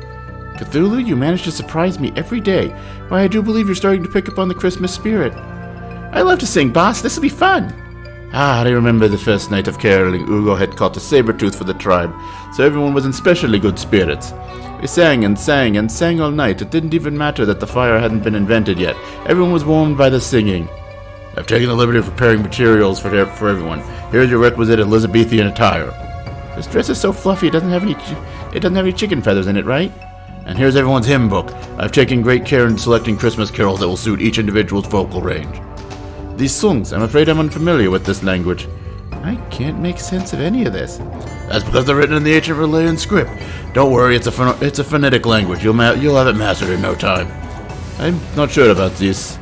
Cthulhu, you manage to surprise me every day. Why, I do believe you're starting to pick up on the Christmas spirit. I love to sing, boss. This'll be fun. Ah, I remember the first night of caroling, Ugo had caught a saber-tooth for the tribe, so everyone was in specially good spirits. We sang and sang and sang all night. It didn't even matter that the fire hadn't been invented yet. Everyone was warmed by the singing. I've taken the liberty of preparing materials for everyone. Here's your requisite Elizabethan attire. This dress is so fluffy, it doesn't have any chicken feathers in it, right? And here's everyone's hymn book. I've taken great care in selecting Christmas carols that will suit each individual's vocal range. These songs, I'm afraid I'm unfamiliar with this language. I can't make sense of any of this. That's because they're written in the ancient Relayan script. Don't worry, it's a phonetic language. You'll have it mastered in no time. I'm not sure about this.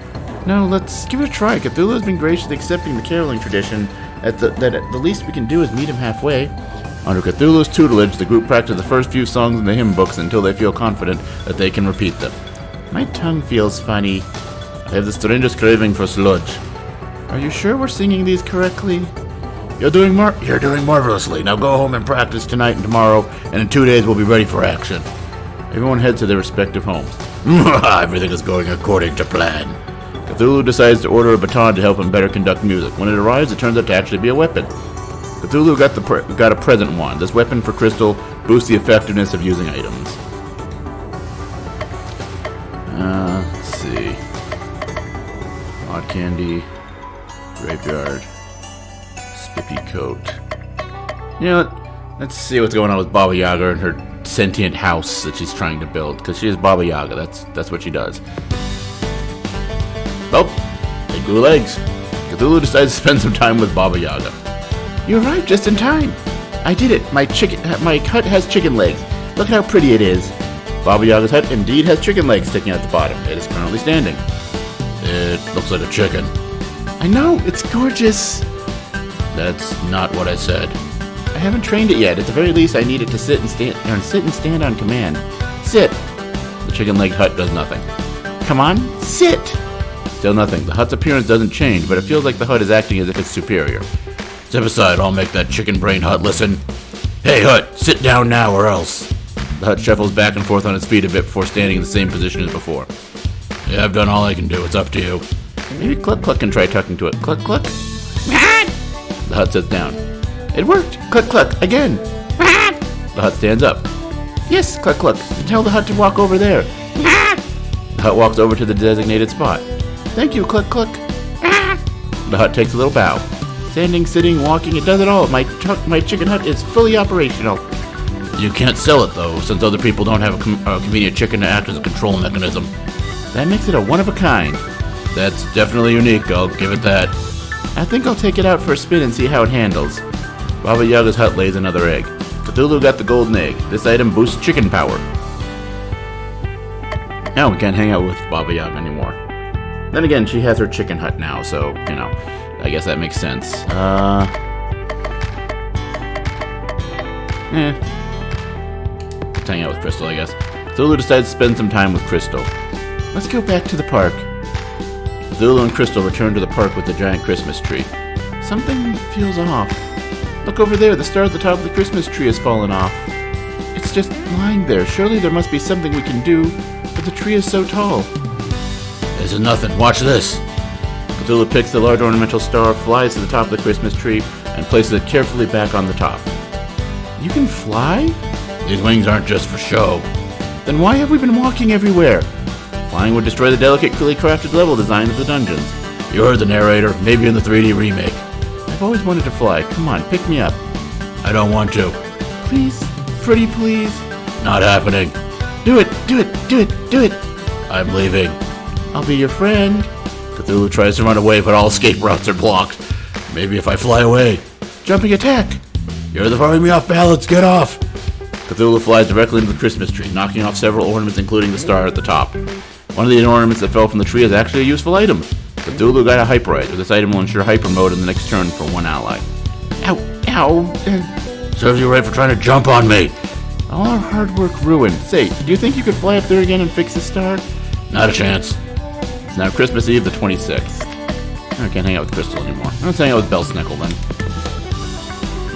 No, let's give it a try. Cthulhu has been graciously accepting the caroling tradition. At the least we can do is meet him halfway. Under Cthulhu's tutelage, the group practice the first few songs in the hymn books until they feel confident that they can repeat them. My tongue feels funny. I have the strangest craving for sludge. Are you sure we're singing these correctly? You're doing marvelously. Now go home and practice tonight and tomorrow, and in 2 days we'll be ready for action. Everyone heads to their respective homes. Everything is going according to plan. Cthulhu decides to order a baton to help him better conduct music. When it arrives, it turns out to actually be a weapon. Cthulhu got a present wand. This weapon for Crystal boosts the effectiveness of using items. Let's see. Odd candy. Graveyard. Spippy coat. You know what? Let's see what's going on with Baba Yaga and her sentient house that she's trying to build. Because she is Baba Yaga. That's what she does. Oh, they grew legs. Cthulhu decides to spend some time with Baba Yaga. You arrived just in time. I did it. My hut has chicken legs. Look how pretty it is. Baba Yaga's hut indeed has chicken legs sticking out the bottom. It is currently standing. It looks like a chicken. I know, it's gorgeous. That's not what I said. I haven't trained it yet. At the very least, I need it to sit and stand on command. Sit. The chicken-legged hut does nothing. Come on, sit. Still nothing. The hut's appearance doesn't change, but it feels like the hut is acting as if it's superior. Step aside, I'll make that chicken-brained hut listen. Hey, hut, sit down now or else. The hut shuffles back and forth on its feet a bit before standing in the same position as before. Yeah, I've done all I can do. It's up to you. Maybe Cluck Cluck can try talking to it. Cluck Cluck? The hut sits down. It worked! Cluck Cluck, again! The hut stands up. Yes, Cluck Cluck, tell the hut to walk over there. The hut walks over to the designated spot. Thank you, Cluck Cluck. The hut takes a little bow. Standing, sitting, walking, it does it all. My chicken hut is fully operational. You can't sell it, though, since other people don't have a convenient chicken to act as a control mechanism. That makes it a one-of-a-kind. That's definitely unique, I'll give it that. I think I'll take it out for a spin and see how it handles. Baba Yaga's hut lays another egg. Cthulhu got the golden egg. This item boosts chicken power. Now we can't hang out with Baba Yaga anymore. Then again, she has her chicken hut now, so, you know, I guess that makes sense. Let's hang out with Crystal, I guess. Cthulhu decides to spend some time with Crystal. Let's go back to the park. Cthulhu and Crystal return to the park with the giant Christmas tree. Something feels off. Look over there, the star at the top of the Christmas tree has fallen off. It's just lying there. Surely there must be something we can do, but the tree is so tall. This is nothing. Watch this. Cthulhu picks the large ornamental star, flies to the top of the Christmas tree, and places it carefully back on the top. You can fly? These wings aren't just for show. Then why have we been walking everywhere? Flying would destroy the delicately crafted level design of the dungeons. You heard the narrator, maybe in the 3D remake. I've always wanted to fly. Come on, pick me up. I don't want to. Please, pretty please. Not happening. Do it, do it, do it, do it. I'm leaving. I'll be your friend. Cthulhu tries to run away, but all escape routes are blocked. Maybe if I fly away. Jumping attack. You're throwing me off balance. Get off. Cthulhu flies directly into the Christmas tree, knocking off several ornaments, including the star at the top. One of the ornaments that fell from the tree is actually a useful item. Cthulhu got a Hyperizer. This item will ensure hyper mode in the next turn for one ally. Ow! Ow! Serves you right for trying to jump on me! All our hard work ruined. Say, do you think you could fly up there again and fix the star? Not a chance. It's now Christmas Eve the 26th. I can't hang out with Crystal anymore. Let's hang out with Belsnickel then.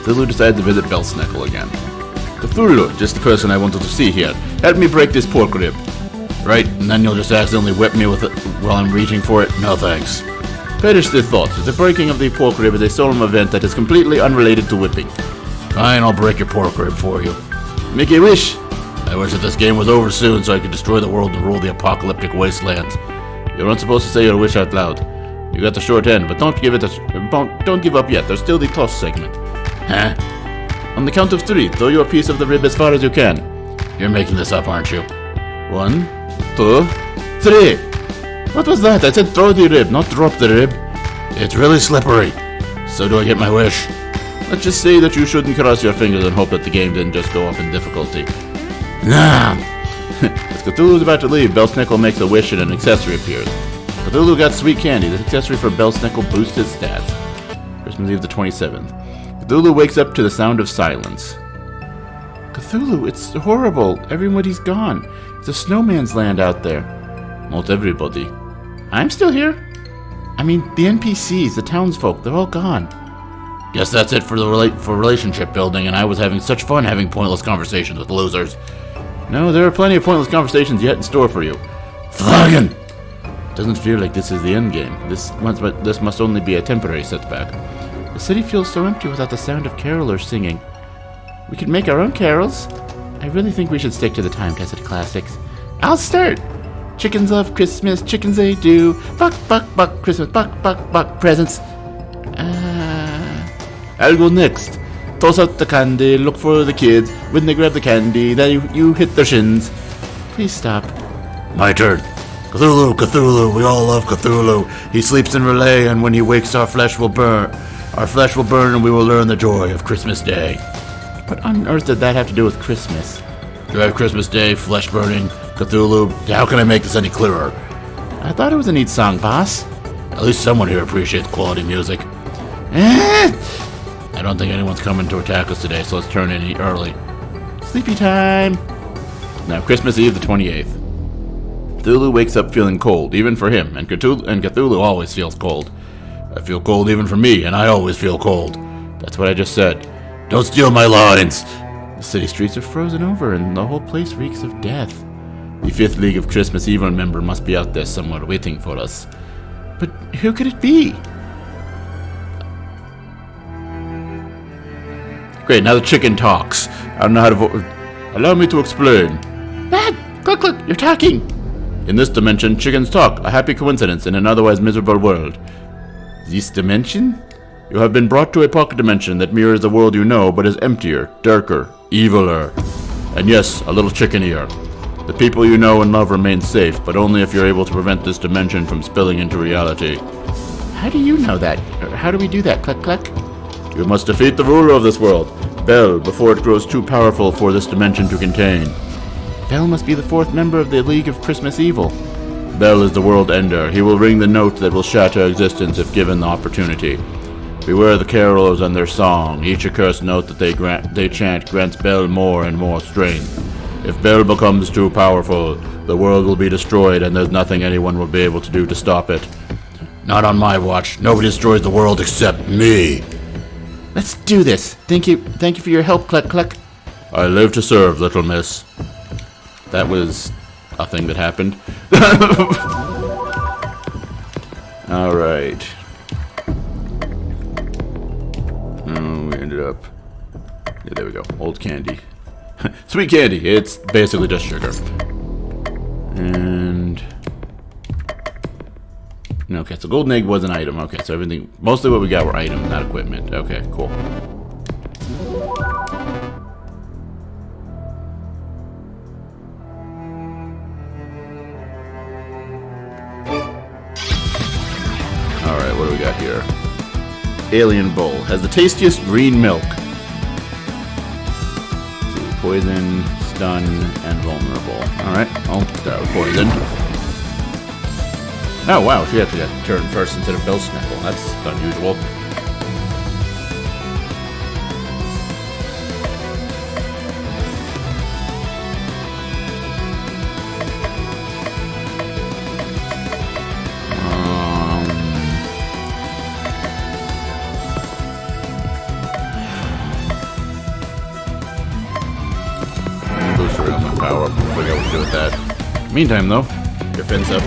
Cthulhu decides to visit Belsnickel again. Cthulhu, just the person I wanted to see here. Help me break this pork rib. Right, and then you'll just accidentally whip me with it while I'm reaching for it? No thanks. Perish the thought. The breaking of the pork rib is a solemn event that is completely unrelated to whipping. Fine, I'll break your pork rib for you. Make a wish. I wish that this game was over soon so I could destroy the world and rule the apocalyptic wastelands. You're not supposed to say your wish out loud. You got the short end, but don't give up yet. There's still the toss segment. Huh? On the count of 3, throw your piece of the rib as far as you can. You're making this up, aren't you? 1, 2, 3. What was that? I said throw the rib, not drop the rib. It's really slippery. So do I get my wish? Let's just say that you shouldn't cross your fingers and hope that the game didn't just go up in difficulty. Nah. As Cthulhu's about to leave, Belsnickel makes a wish and an accessory appears. Cthulhu got sweet candy. This accessory for Belsnickel boosts his stats. Christmas Eve the 27th. Cthulhu wakes up to the sound of silence. Cthulhu, it's horrible. Everybody's gone. It's a snowman's land out there. Not everybody. I'm still here. I mean, the NPCs, the townsfolk, they're all gone. Guess that's it for relationship building, and I was having such fun having pointless conversations with losers. No, there are plenty of pointless conversations yet in store for you. Flagon! Doesn't feel like this is the end game. This must only be a temporary setback. The city feels so empty without the sound of carolers singing. We could make our own carols. I really think we should stick to the time-tested classics. I'll start! Chickens love Christmas, chickens they do. Buck, buck, buck, Christmas, buck, buck, buck, presents. I'll go next. Toss out the candy, look for the kids. When they grab the candy, then you hit their shins. Please stop. My turn. Cthulhu, Cthulhu, we all love Cthulhu. He sleeps in relay, and when he wakes, our flesh will burn. Our flesh will burn, and we will learn the joy of Christmas Day. What on earth did that have to do with Christmas? Do I have Christmas Day, flesh burning, Cthulhu? How can I make this any clearer? I thought it was a neat song, boss. At least someone here appreciates quality music. I don't think anyone's coming to attack us today, so let's turn in early. Sleepy time. Now, Christmas Eve the 28th. Cthulhu wakes up feeling cold, even for him, and Cthulhu always feels cold. I feel cold even for me, and I always feel cold. That's what I just said. Don't steal my lines! The city streets are frozen over, and the whole place reeks of death. The 5th League of Christmas Eve member must be out there somewhere waiting for us. But who could it be? Great, now the chicken talks. I don't know how to allow me to explain. Dad, look, you're talking. In this dimension, chickens talk, a happy coincidence in an otherwise miserable world. This dimension? You have been brought to a pocket dimension that mirrors the world you know, but is emptier, darker, eviler. And yes, a little chickenier. The people you know and love remain safe, but only if you're able to prevent this dimension from spilling into reality. How do you know that? How do we do that? Cluck, cluck? You must defeat the ruler of this world, Bel, before it grows too powerful for this dimension to contain. Bel must be the 4th member of the League of Christmas Evil. Bel is the world ender. He will ring the note that will shatter existence if given the opportunity. Beware the carolers and their song. Each accursed note that they chant grants Bel more and more strength. If Bel becomes too powerful, the world will be destroyed and there's nothing anyone will be able to do to stop it. Not on my watch. Nobody destroys the world except me. Let's do this. Thank you for your help, Cluck Cluck. I live to serve, little miss. That was a thing that happened. Alright. Oh, we ended up... Yeah, there we go. Old candy. Sweet candy. It's basically just sugar. And... Okay, so golden egg was an item. Okay, so everything... Mostly what we got were items, not equipment. Okay, cool. Alright, what do we got here? Alien Bowl. Has the tastiest green milk. Let's see, poison, stun, and vulnerable. Alright, I'll start with poison. Oh wow, she actually got turn first instead of Belsnickel. That's unusual. Boost around my power. Figure out what to do with that. Meantime, though, defense up.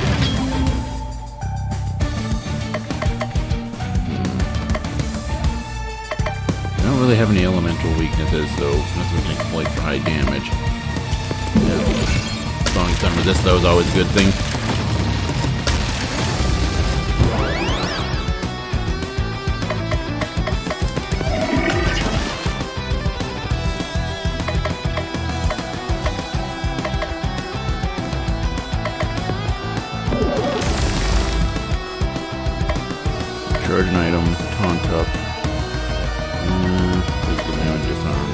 really have any elemental weaknesses, so nothing we can exploit for high damage. Yeah, strong stun resist, though, is always a good thing. Charge an item, taunt up. Physical damage, disarm.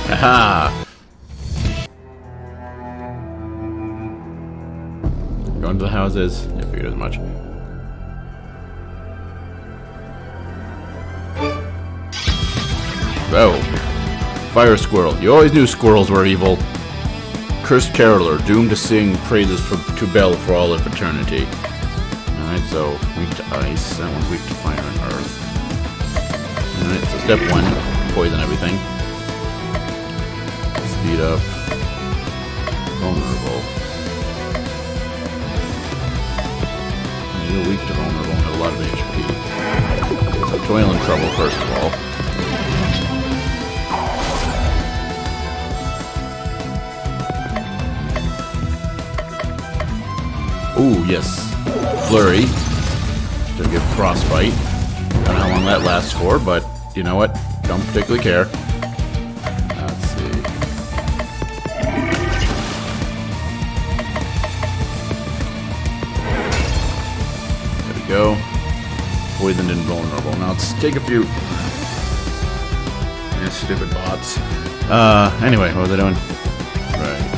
Haha! Going to the houses. I figured as much. Oh. Fire squirrel. You always knew squirrels were evil. Cursed caroler, doomed to sing praises to Bel for all of eternity. Alright, so weak to ice. That one's weak to fire and earth. Alright, so step one, poison everything. Speed up. Vulnerable. You're weak to vulnerable and have a lot of HP. So toil and trouble first of all. Ooh, yes. Flurry. To give frostbite. Don't know how long that lasts for, but you know what? Don't particularly care. Let's see. There we go. Poisoned and vulnerable. Now let's take a few. These stupid bots. Anyway, what was I doing? Right.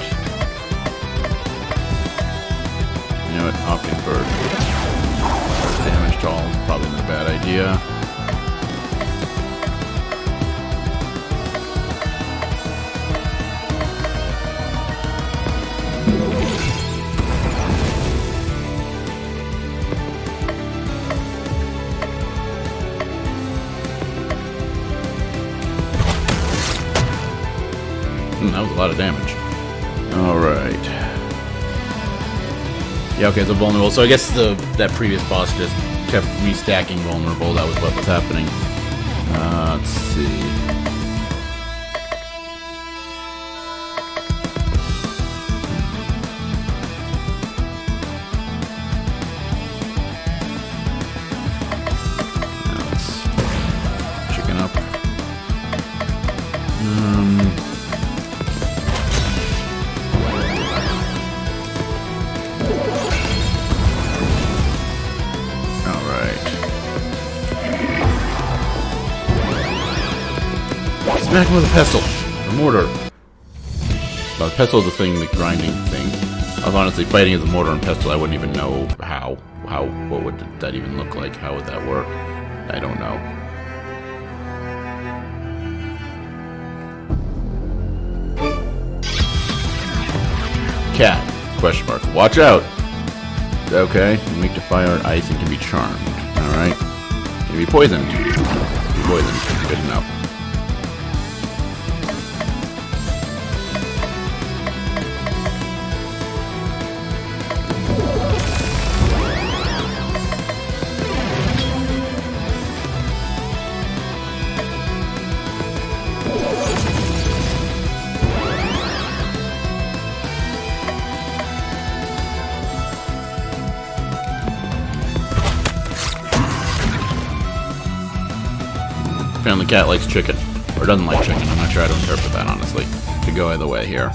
You know what? Opting for damage to all is probably not a bad idea. That was a lot of damage. Alright. Yeah, okay, so vulnerable. So I guess that previous boss just kept restacking vulnerable. That was what was happening. Let's see. Now let's chicken up. Smack him with a pestle. A mortar. Well, the pestle is the thing, the grinding thing. I was honestly fighting as a mortar and pestle. I wouldn't even know how what would that even look like? How would that work? I don't know. Cat? Question mark. Watch out. Okay. Weak to fire and ice and can be charmed. All right. Can be poisoned. Be poisoned. Good enough. Apparently the cat likes chicken. Or doesn't like chicken. I'm not sure how to interpret that, honestly. Could go either way here.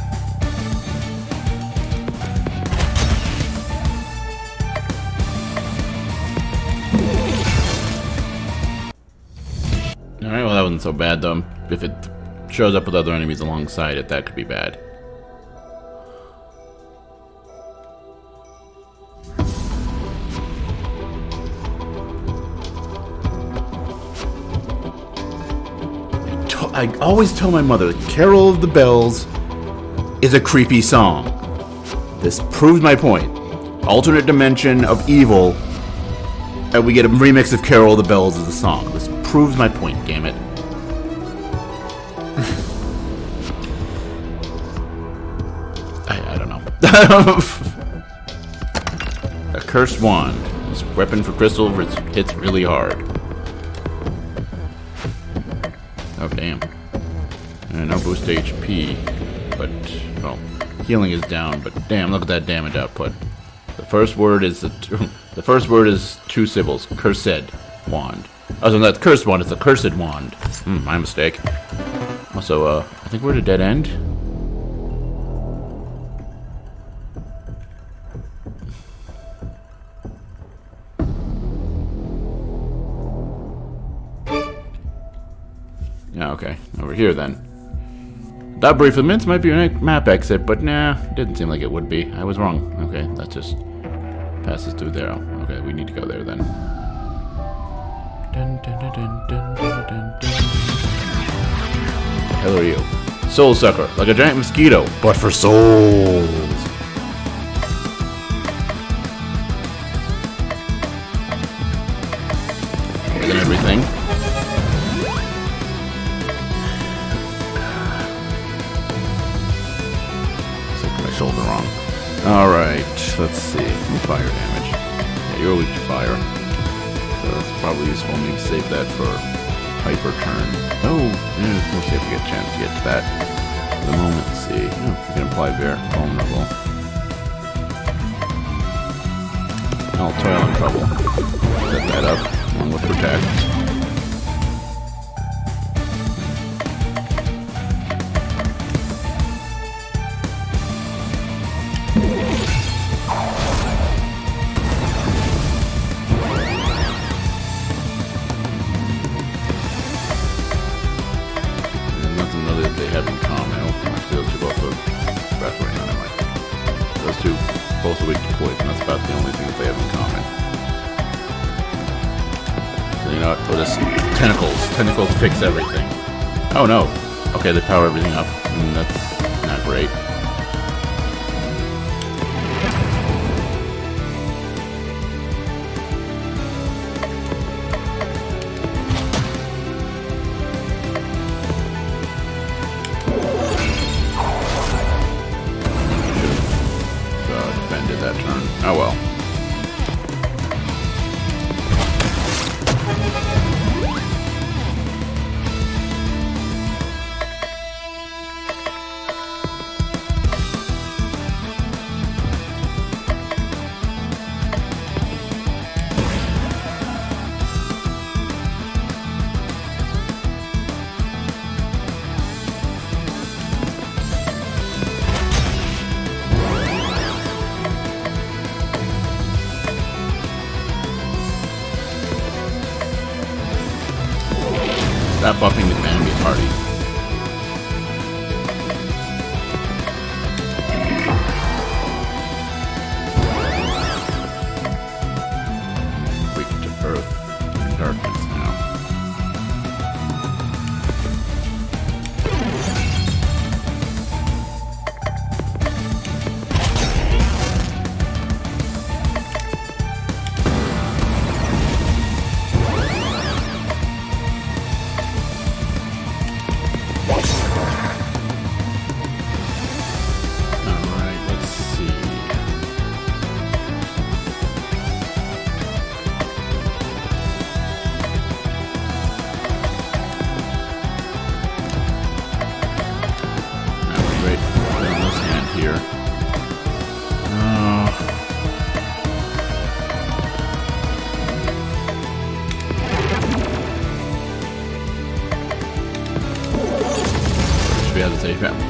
Alright, well that wasn't so bad though. If it shows up with other enemies alongside it, that could be bad. I always tell my mother, Carol of the Bells is a creepy song. This proves my point. Alternate dimension of evil, and we get a remix of Carol of the Bells as a song. This proves my point, damn it. I don't know. A cursed wand. This weapon for crystal hits really hard. Oh, damn. No boost HP, but, well, healing is down, but damn, look at that damage output. The first word is two syllables, cursed wand. Oh, so that's cursed wand, it's a cursed wand. My mistake. Also, I think we're at a dead end. Yeah, okay. Over here, then. That briefly mints might be a map exit, but nah, didn't seem like it would be. I was wrong. Okay, that just passes through there. Okay, we need to go there, then. Dun, dun, dun, dun, dun, dun, dun, dun. The hell are you? Soul sucker, like a giant mosquito, but for souls. Poison everything. Shoulder wrong. Alright, let's see. Fire damage. Yeah, you're weak to fire. So that's probably useful. Maybe save that for hyper turn. Oh, yeah, we'll see if we get a chance to get to that. For the moment, let's see. Oh, we can apply vulnerable. Oh, toil and trouble. Set that up along with protect. Both are weak to poison. That's about the only thing that they have in common. So you know what? We'll just tentacles. Tentacles fix everything. Oh no. Okay, they power everything up. That's not great. Oh well. Stop buffing the enemy party.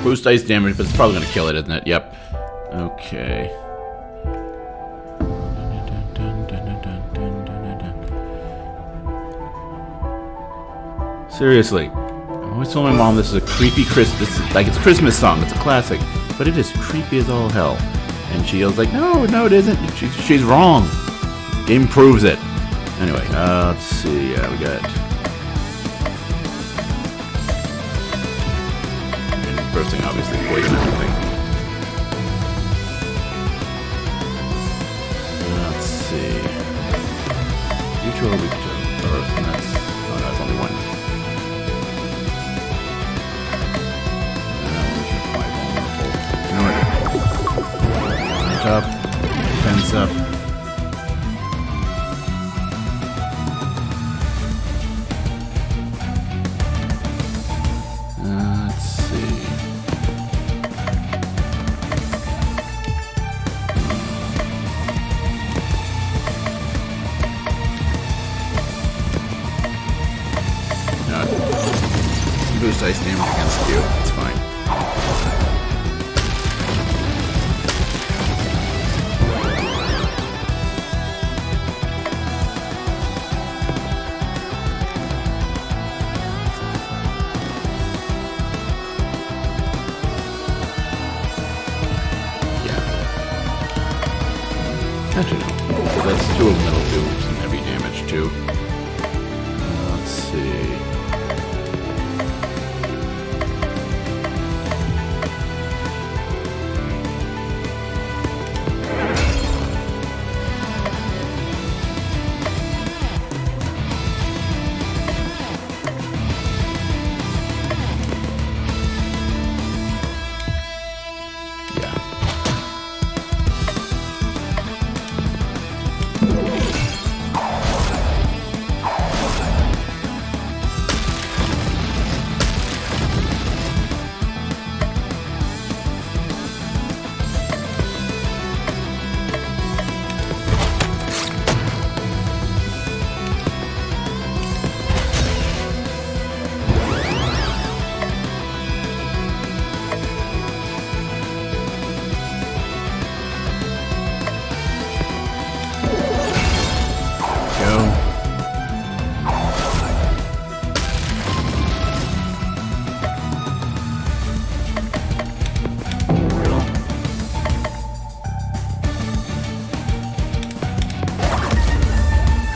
Boost ice damage, but it's probably going to kill it, isn't it? Yep. Okay. Seriously. I always told my mom this is a creepy Christmas. Like, it's a Christmas song. It's a classic. But it is creepy as all hell. And she was like, no, it isn't. She's wrong. Game proves it. Anyway, let's see. Yeah, we got... First thing, obviously, poison everything. Let's see. Future or weak to Earth, and that's... Oh, that's only one. That one should be quite vulnerable. You know what? Defense up. Boost ice damage against you. It's fine. Yeah. Actually, no. So that's 2 of them that'll do some heavy damage too. Let's see.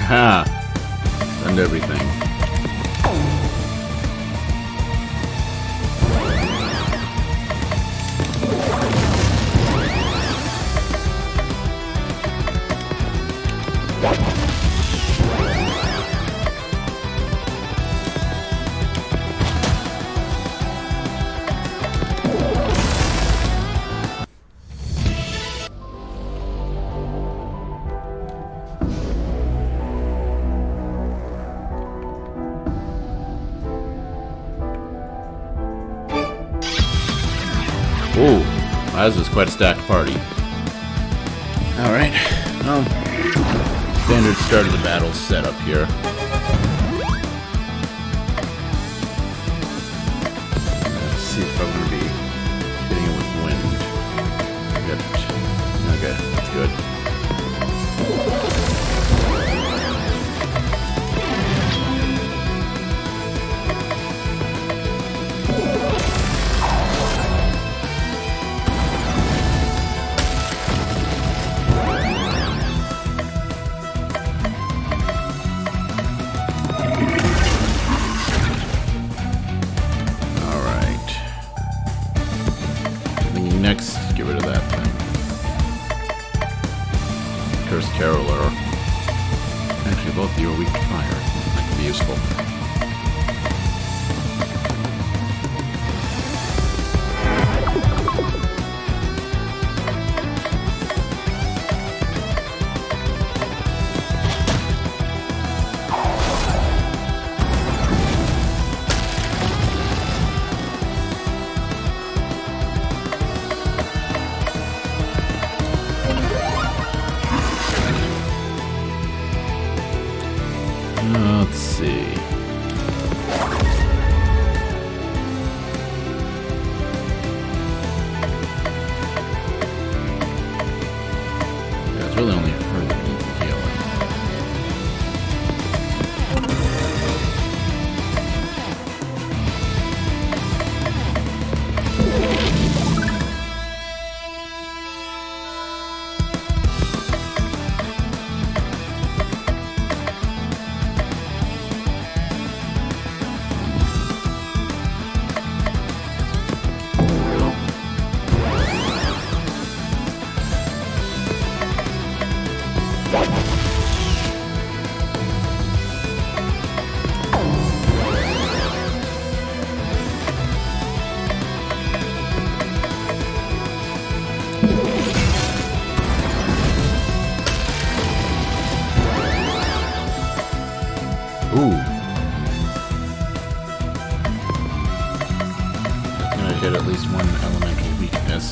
Ha! Send everything. Ooh, this is quite a stacked party. Alright, well, standard start of the battle set up here. Let's see if I'm going to be hitting it with wind. Okay, that's good. Next, get rid of that thing. Cursed Caroler. Actually, both of you are weak to fire. That could be useful. Let's see. really only her that needs the healing. Ooh. Gonna hit at least one elemental weakness.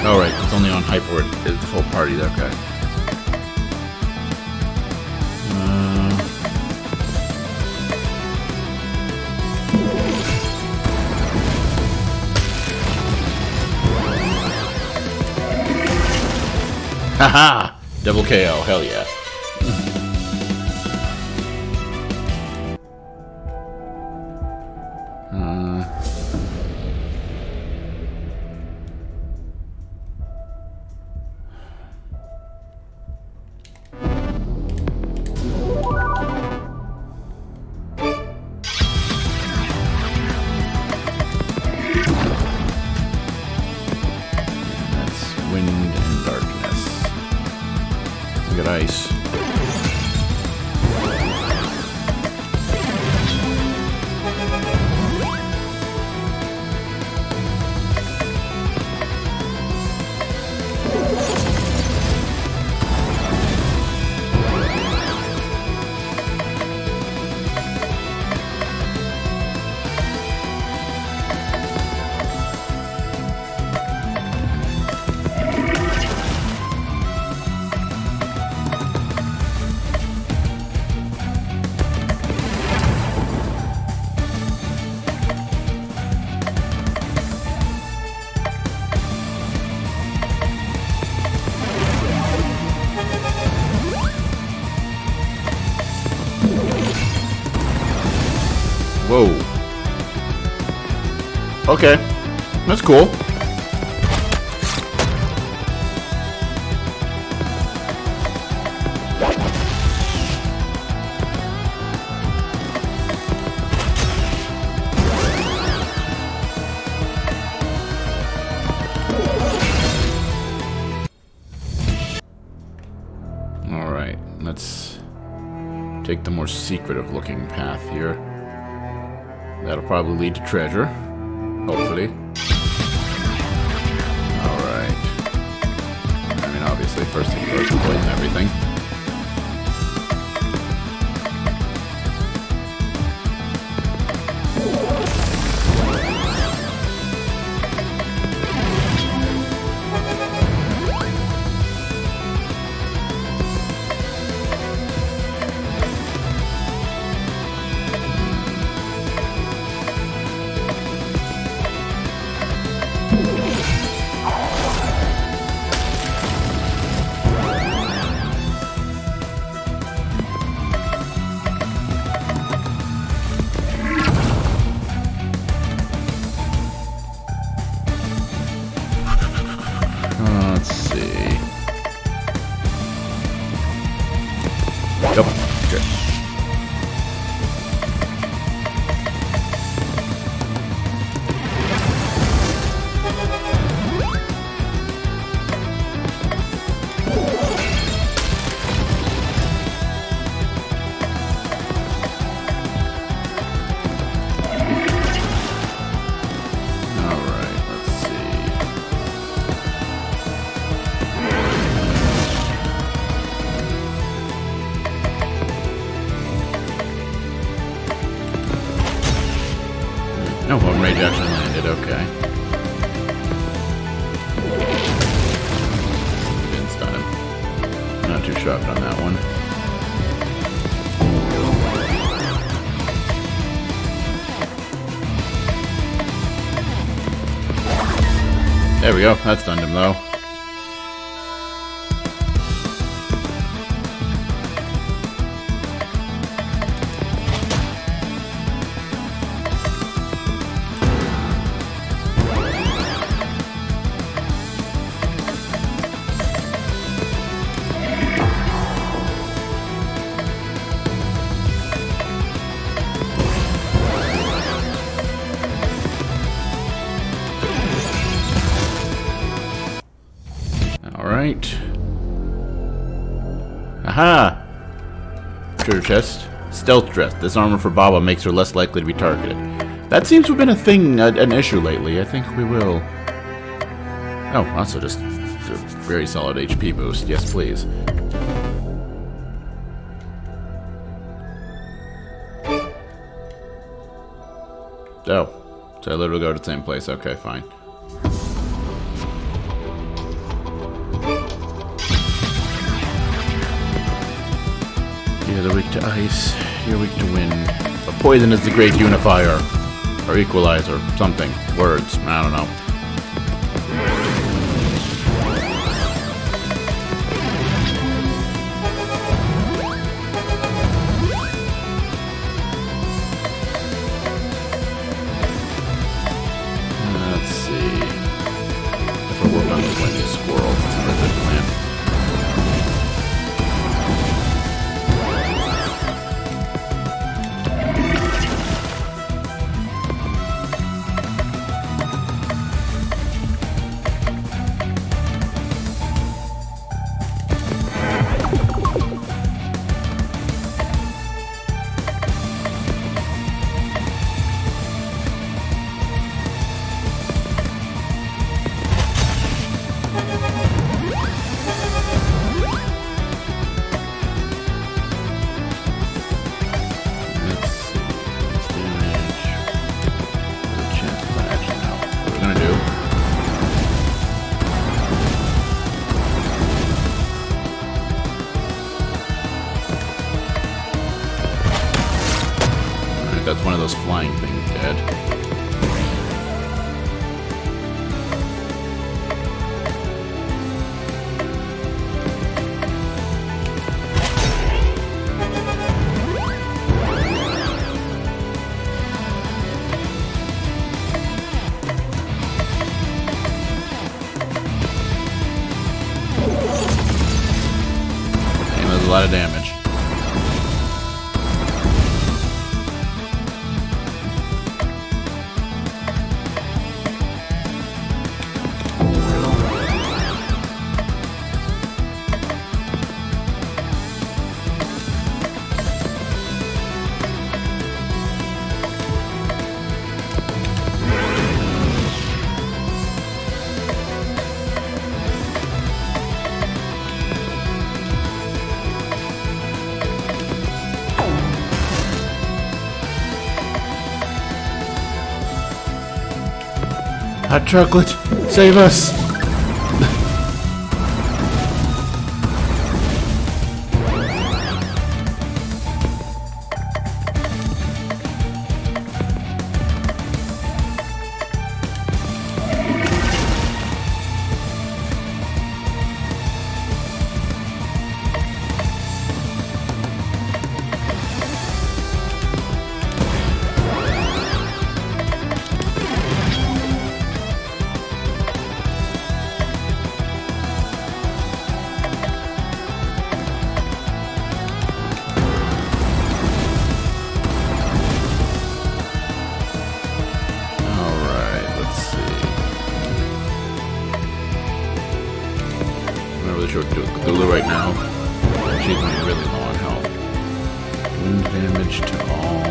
Oh, right, it's only on hyper. It's the full party, okay. Haha! Double KO, hell yeah. Wind and darkness. We got ice. Whoa. Okay. That's cool. Alright, let's take the more secretive looking path here. That'll probably lead to treasure. Hopefully. Alright. I mean, obviously, first thing first, poison everything. Nope. Okay. No, one rage actually landed, okay. Didn't stun him. Not too shocked on that one. There we go, that stunned him though. Alright. Aha! Treasure chest. Stealth dress. This armor for Baba makes her less likely to be targeted. That seems to have been a thing, an issue lately. I think we will... Oh, also just a very solid HP boost. Yes, please. Oh. So I literally go to the same place. Okay, fine. You're weak to ice, you're weak to wind. But poison is the great unifier. Or equalizer. Something. Words. I don't know. Let's see. If I work on this like a squirrel, that's a good plan. That's one of those flying things dead. Damn, that's a lot of damage. Hot chocolate, save us! now. And she's going to be really low on health. Wound damage to all.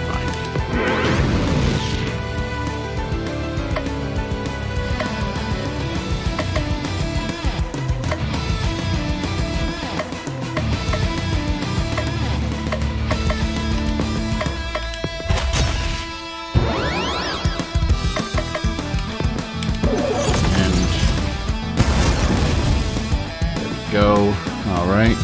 Fine. Go. All right.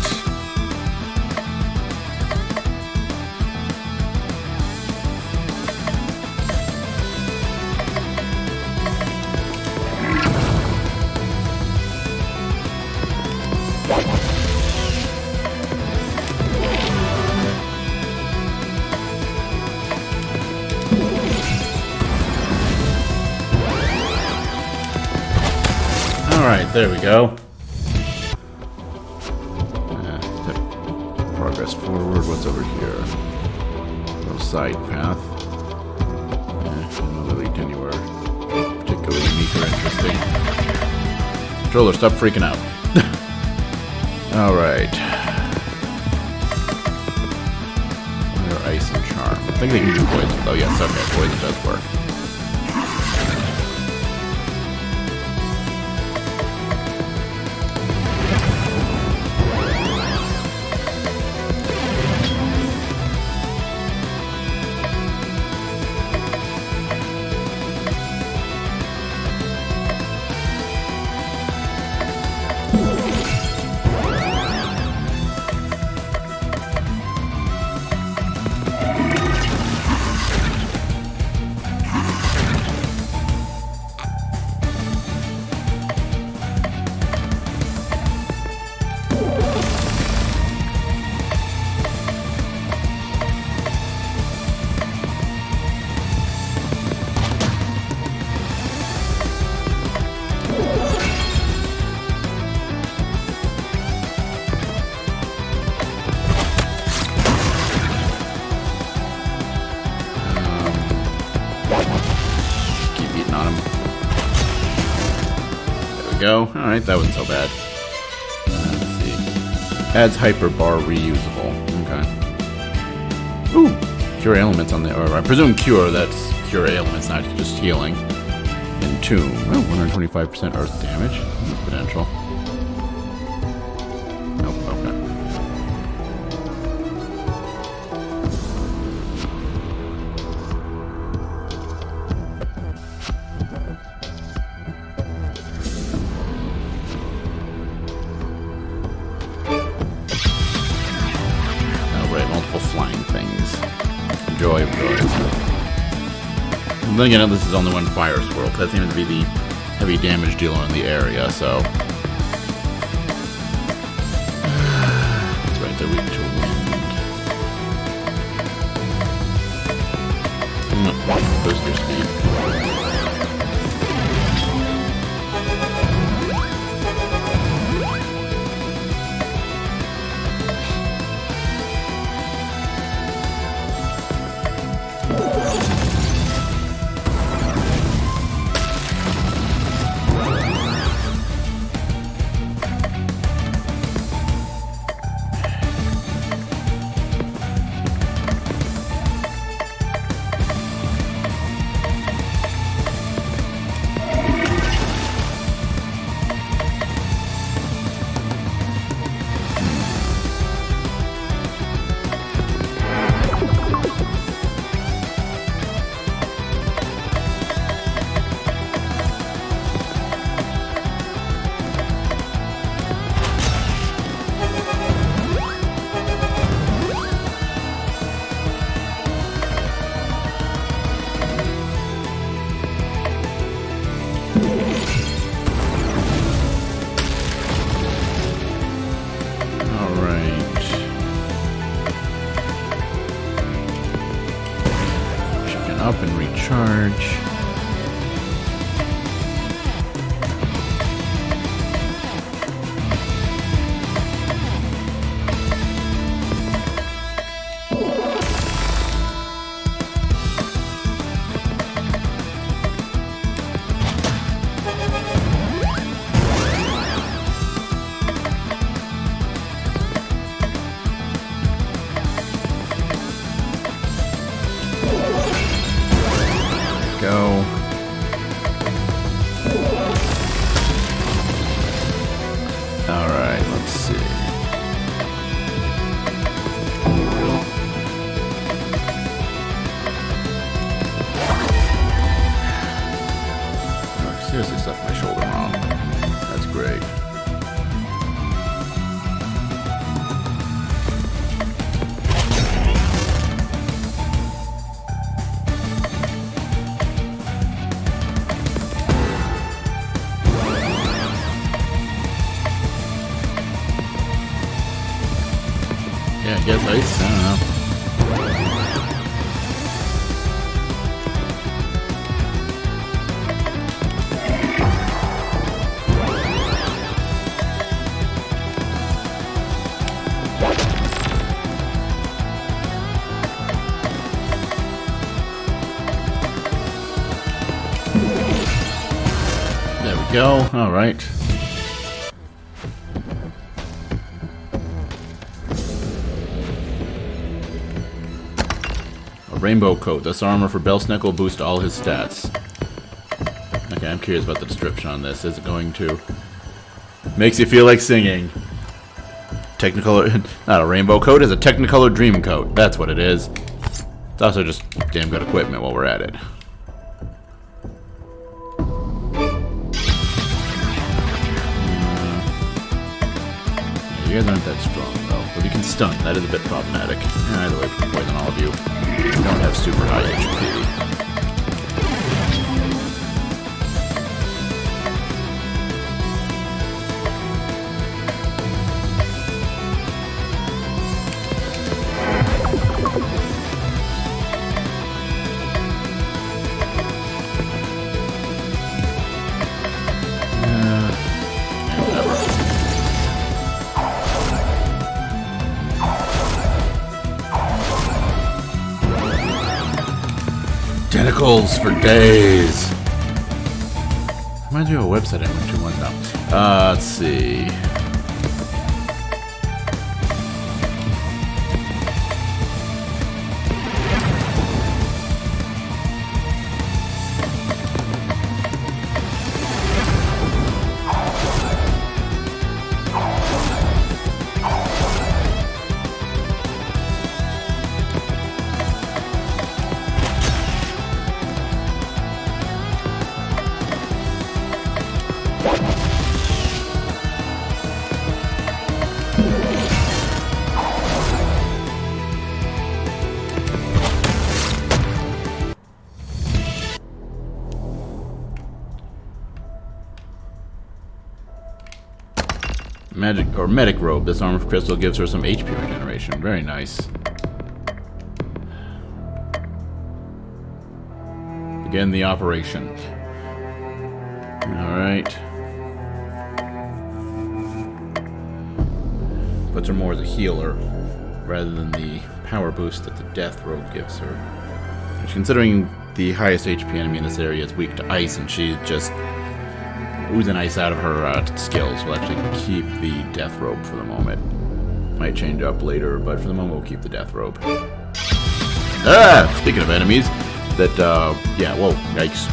All right, there we go. Progress forward. What's over here? Little side path. Doesn't really lead to anywhere particularly unique or interesting. Controller, stop freaking out. All right. Fire, ice, and charm. I think they can do poison. Oh yes, okay, poison does work. Go. Alright, that wasn't so bad. Let's see. Adds hyper bar reusable. Okay. Ooh! Cure ailments on the... Or I presume cure, that's cure ailments, not just healing. Entomb. Oh, 125% earth damage. Potential. Nope, okay. Flying things. Joy of joys. And then again, this is only one fire swirl, because that seems to be the heavy damage dealer in the area, so. That's right, they're weak to wind. Boost their speed. Up and recharge. Yeah, I guess ice. I don't know. There we go. All right. Rainbow coat. This armor for Belsnick will boost all his stats. Okay, I'm curious about the description on this. Is it going to... Makes you feel like singing. Technicolor... Not a rainbow coat, it's a Technicolor dream coat. That's what it is. It's also just damn good equipment while we're at it. You guys aren't that strong, though. But you can stun. That is a bit problematic. Either way, we can poison all of you. You don't have super high HP. Tentacles for days. Reminds me of a website I went to once now. Let's see. Magic or medic robe. This armor crystal gives her some HP regeneration. Very nice. Begin the operation. Alright. Puts her more as a healer rather than the power boost that the death robe gives her. Which, considering the highest HP enemy in this area is weak to ice, and she's just oozing ice out of her skills, will actually keep the death robe for the moment. Might change up later, but for the moment we'll keep the death robe. Ah! Speaking of enemies, that, yeah, whoa, yikes.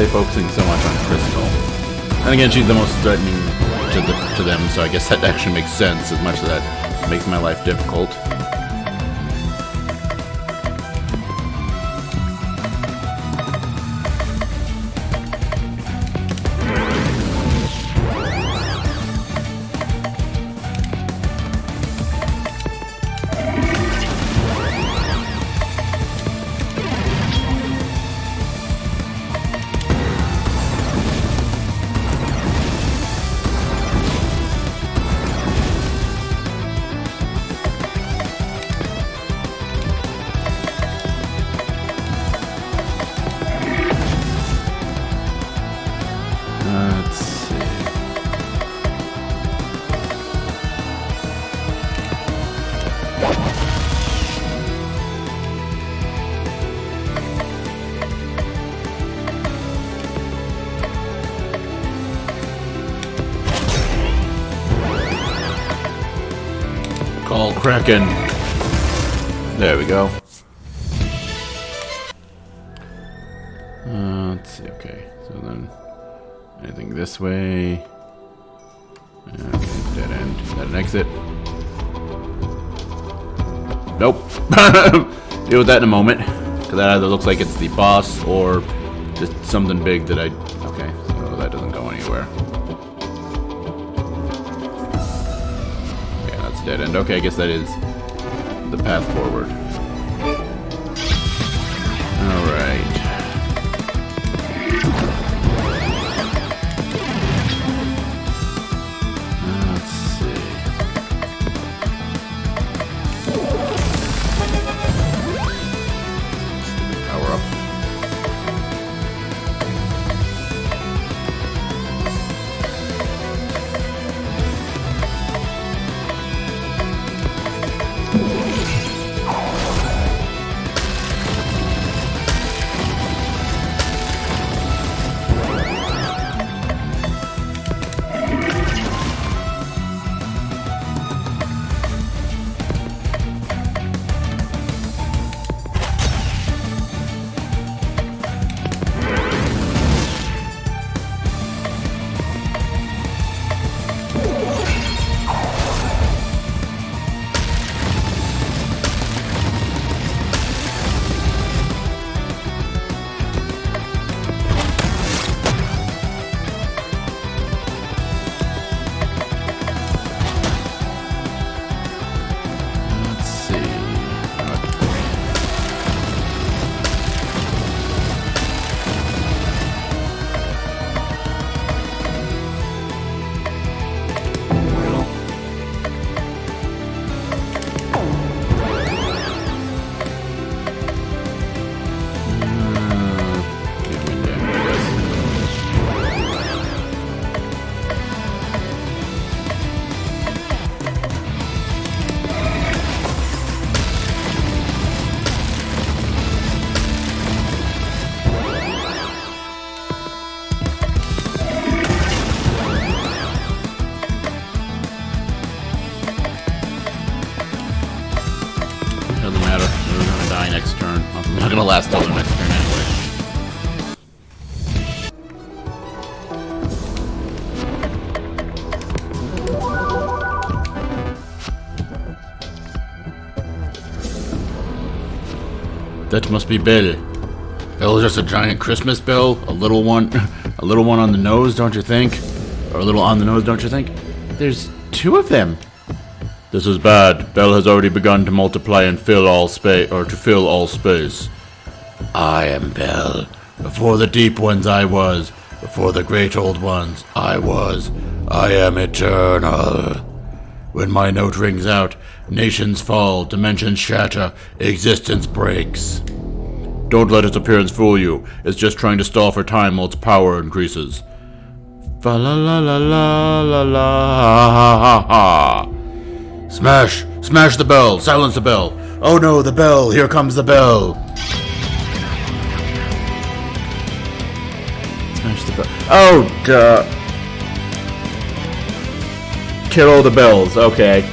they focusing so much on Crystal? And again, she's the most threatening to them, so I guess that actually makes sense, as much as that makes my life difficult. Let's see. Call Kraken. There we go. Let's see. Okay, so then. Anything this way? Okay, dead end. Is that an exit? Nope. Deal with that in a moment. Because that either looks like it's the boss or just something big that I... Okay, so that doesn't go anywhere. Okay, that's a dead end. Okay, I guess that is the path forward. Alright. Not gonna last till the next turn anyway. That must be Bell. Bell is just a giant Christmas bell, a little one on the nose, don't you think? Or a little on the nose, don't you think? There's two of them. This is bad. Bell has already begun to multiply and fill all space, or to fill all space. I am Bell. Before the deep ones I was. Before the great old ones I was. I am eternal. When my note rings out, nations fall, dimensions shatter, existence breaks. Don't let its appearance fool you. It's just trying to stall for time while its power increases. Fa la la la la la la ha ha ha. Smash! Smash the bell! Silence the bell! Oh no, the bell! Here comes the bell! Smash the bell. Oh, duh! Kill all the bells, okay.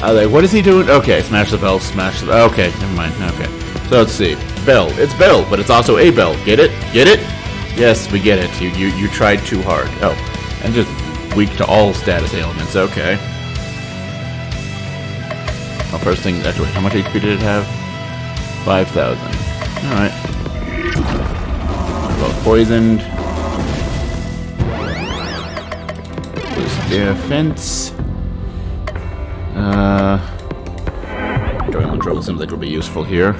I was like, what is he doing? Okay, smash the bell, smash the... Okay, never mind, okay. So let's see. Bell. It's Bell, but it's also a bell. Get it? Get it? Yes, we get it. You tried too hard. Oh, and just weak to all status ailments. Okay. Well, first thing, actually, how much HP did it have? 5,000. Alright. Well, poisoned. Boost defense. Drawing control seems like it'll be useful here.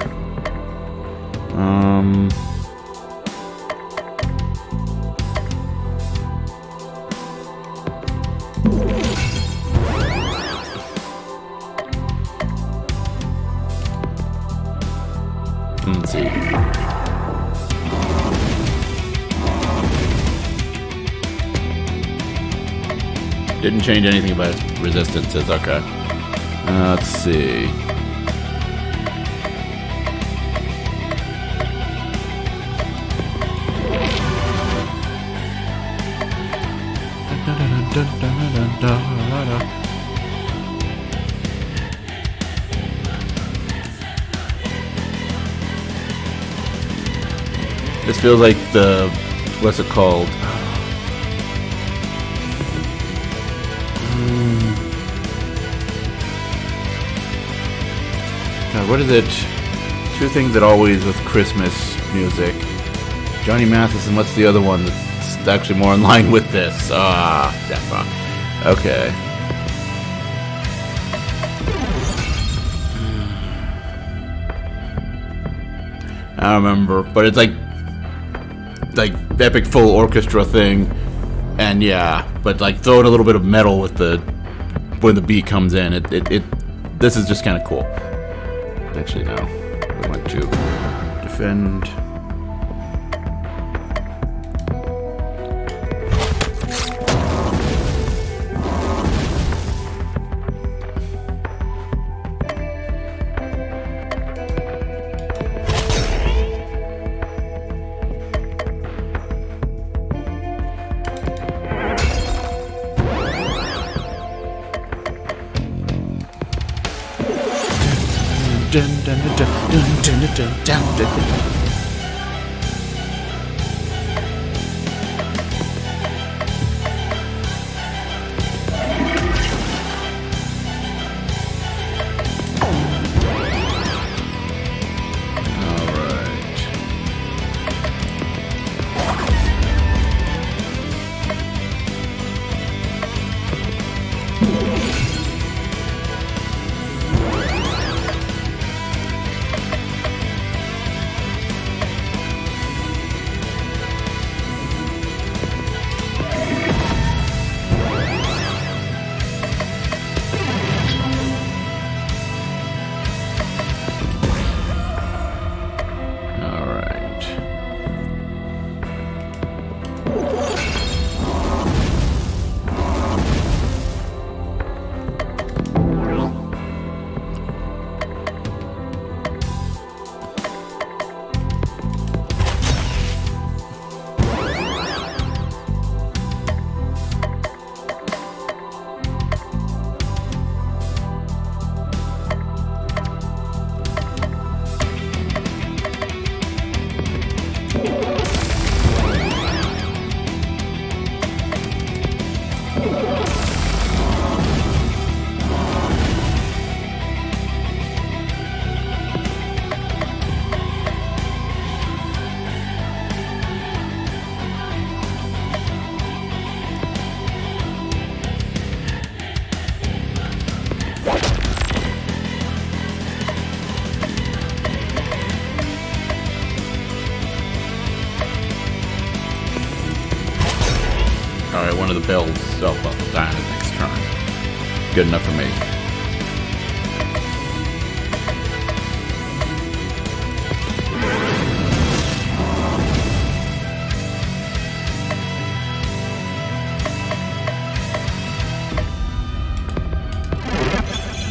Let's see. Didn't change anything about its resistances. Okay. Let's see. This feels like the, what's it called? God, what is it? Two things that always with Christmas music. Johnny Mathis, and what's the other one that's actually more in line with this? That's wrong. Okay. I don't remember, but it's like epic full orchestra thing, and yeah, but like throwing a little bit of metal with the when the beat comes in. This is just kind of cool. Actually, no, we want to defend. Dun, dun, dun, dun, dun, dun, dun, dun, dun. Alright, one of the bells. Oh, well, dying the next turn. Good enough for me.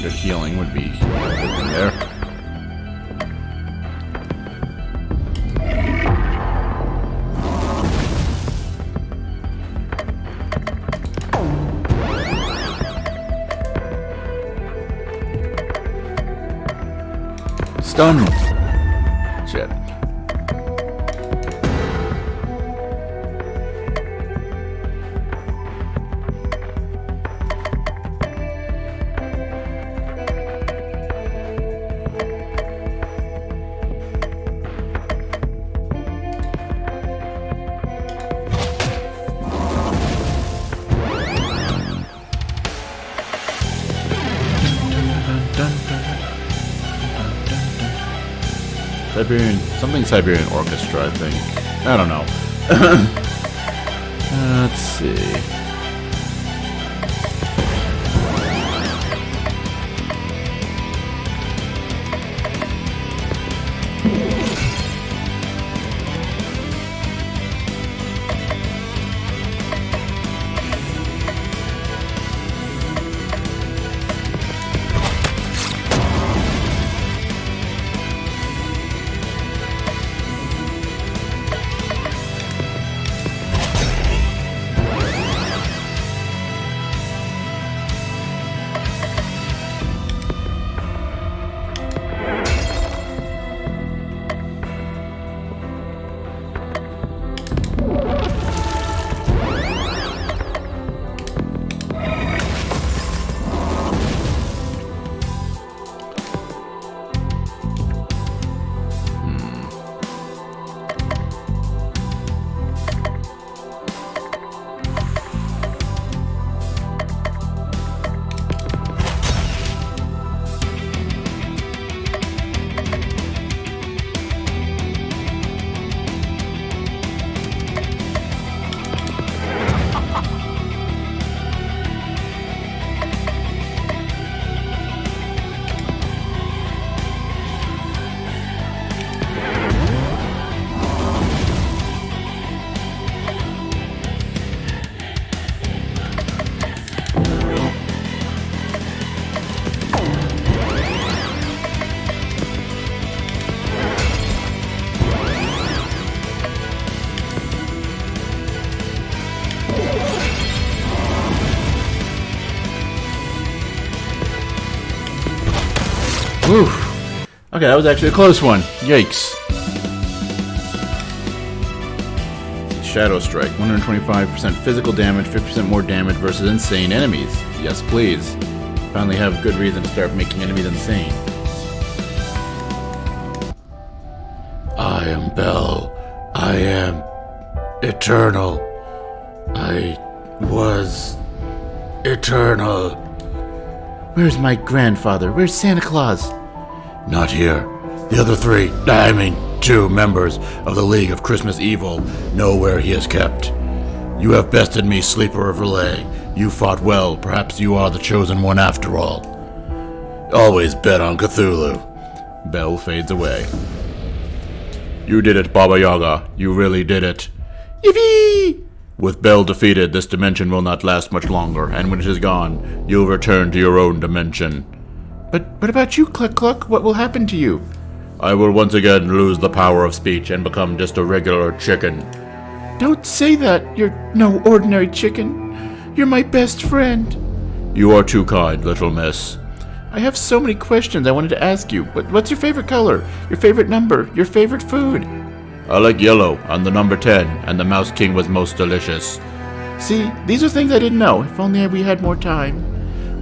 Good healing would be a good thing there. Stun! Shit. Siberian Orchestra, I think. I don't know. Let's see. Whew. Okay, that was actually a close one. Yikes. Shadow Strike. 125% physical damage, 50% more damage versus insane enemies. Yes, please. Finally have good reason to start making enemies insane. I am Bell. I am eternal. I was eternal. Where's my grandfather? Where's Santa Claus? Not here. The other two members of the League of Christmas Evil know where he is kept. You have bested me, Sleeper of Relay. You fought well. Perhaps you are the chosen one after all. Always bet on Cthulhu. Bell fades away. You did it, Baba Yaga. You really did it. Yippee! With Bell defeated, this dimension will not last much longer, and when it is gone, you'll return to your own dimension. But about you, Cluck Cluck? What will happen to you? I will once again lose the power of speech and become just a regular chicken. Don't say that. You're no ordinary chicken. You're my best friend. You are too kind, little miss. I have so many questions I wanted to ask you. What's your favorite color? Your favorite number? Your favorite food? I like yellow and the number 10, and the Mouse King was most delicious. See, these are things I didn't know. If only we had more time.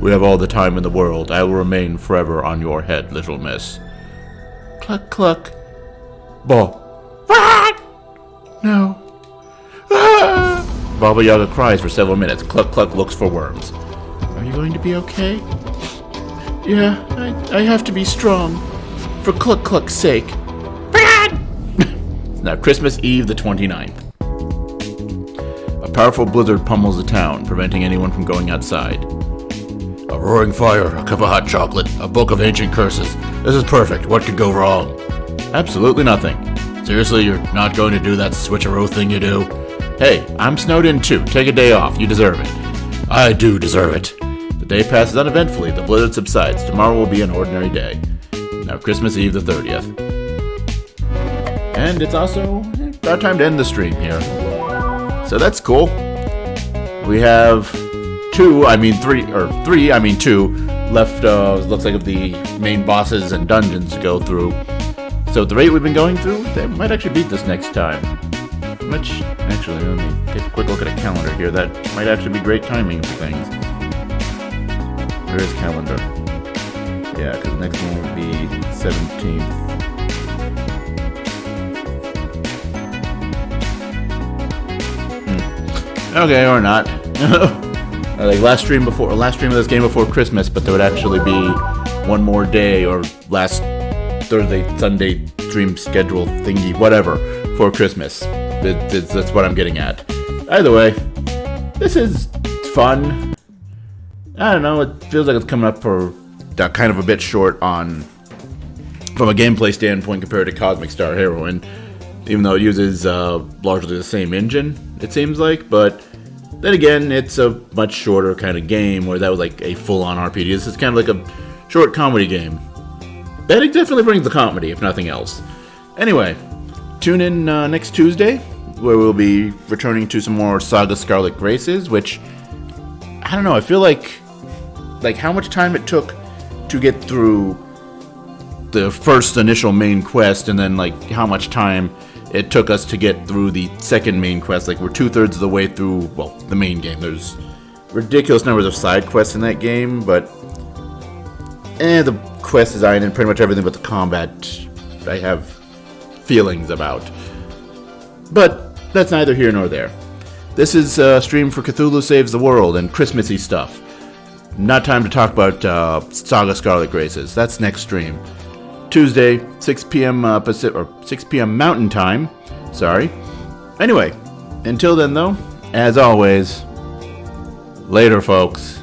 We have all the time in the world. I will remain forever on your head, little miss. Cluck, cluck. Bo. Ah! No. Ah! Baba Yaga cries for several minutes. Cluck, cluck looks for worms. Are you going to be okay? Yeah, I have to be strong. For Cluck Cluck's sake. It's now Christmas Eve the 29th. A powerful blizzard pummels the town, preventing anyone from going outside. A roaring fire, a cup of hot chocolate, a book of ancient curses. This is perfect. What could go wrong? Absolutely nothing. Seriously, you're not going to do that switcheroo thing you do? Hey, I'm snowed in too. Take a day off. You deserve it. I do deserve it. The day passes uneventfully. The blizzard subsides. Tomorrow will be an ordinary day. Now Christmas Eve the 30th. And it's also about time to end the stream here. So that's cool. We have two left, looks like of the main bosses and dungeons to go through. So at the rate we've been going through, they might actually beat this next time. Actually, let me take a quick look at a calendar here. That might actually be great timing for things. Where is calendar? Yeah, because the next one will be 17th. Okay, or not. Like last stream of this game before Christmas, but there would actually be one more day, or last Thursday, Sunday stream schedule thingy, whatever, for Christmas. That's what I'm getting at. Either way, this is fun. I don't know, it feels like it's coming up for kind of a bit short from a gameplay standpoint compared to Cosmic Star Heroine, even though it uses largely the same engine, it seems like, but then again, it's a much shorter kind of game, where that was like a full-on RPG. This is kind of like a short comedy game. Bardic definitely brings the comedy, if nothing else. Anyway, tune in next Tuesday, where we'll be returning to some more Saga Scarlet Graces, which, I don't know, I feel like how much time it took to get through the first initial main quest, and then like how much time it took us to get through the second main quest. Like, we're 2/3 of the way through, well, the main game. There's ridiculous numbers of side quests in that game, but the quest design and pretty much everything but the combat I have feelings about. But that's neither here nor there. This is a stream for Cthulhu Saves the World and Christmassy stuff. Not time to talk about Saga Scarlet Graces. That's next stream. Tuesday, 6 p.m. Pacific, or 6 p.m. Mountain Time. Sorry. Anyway, until then though, as always, later folks.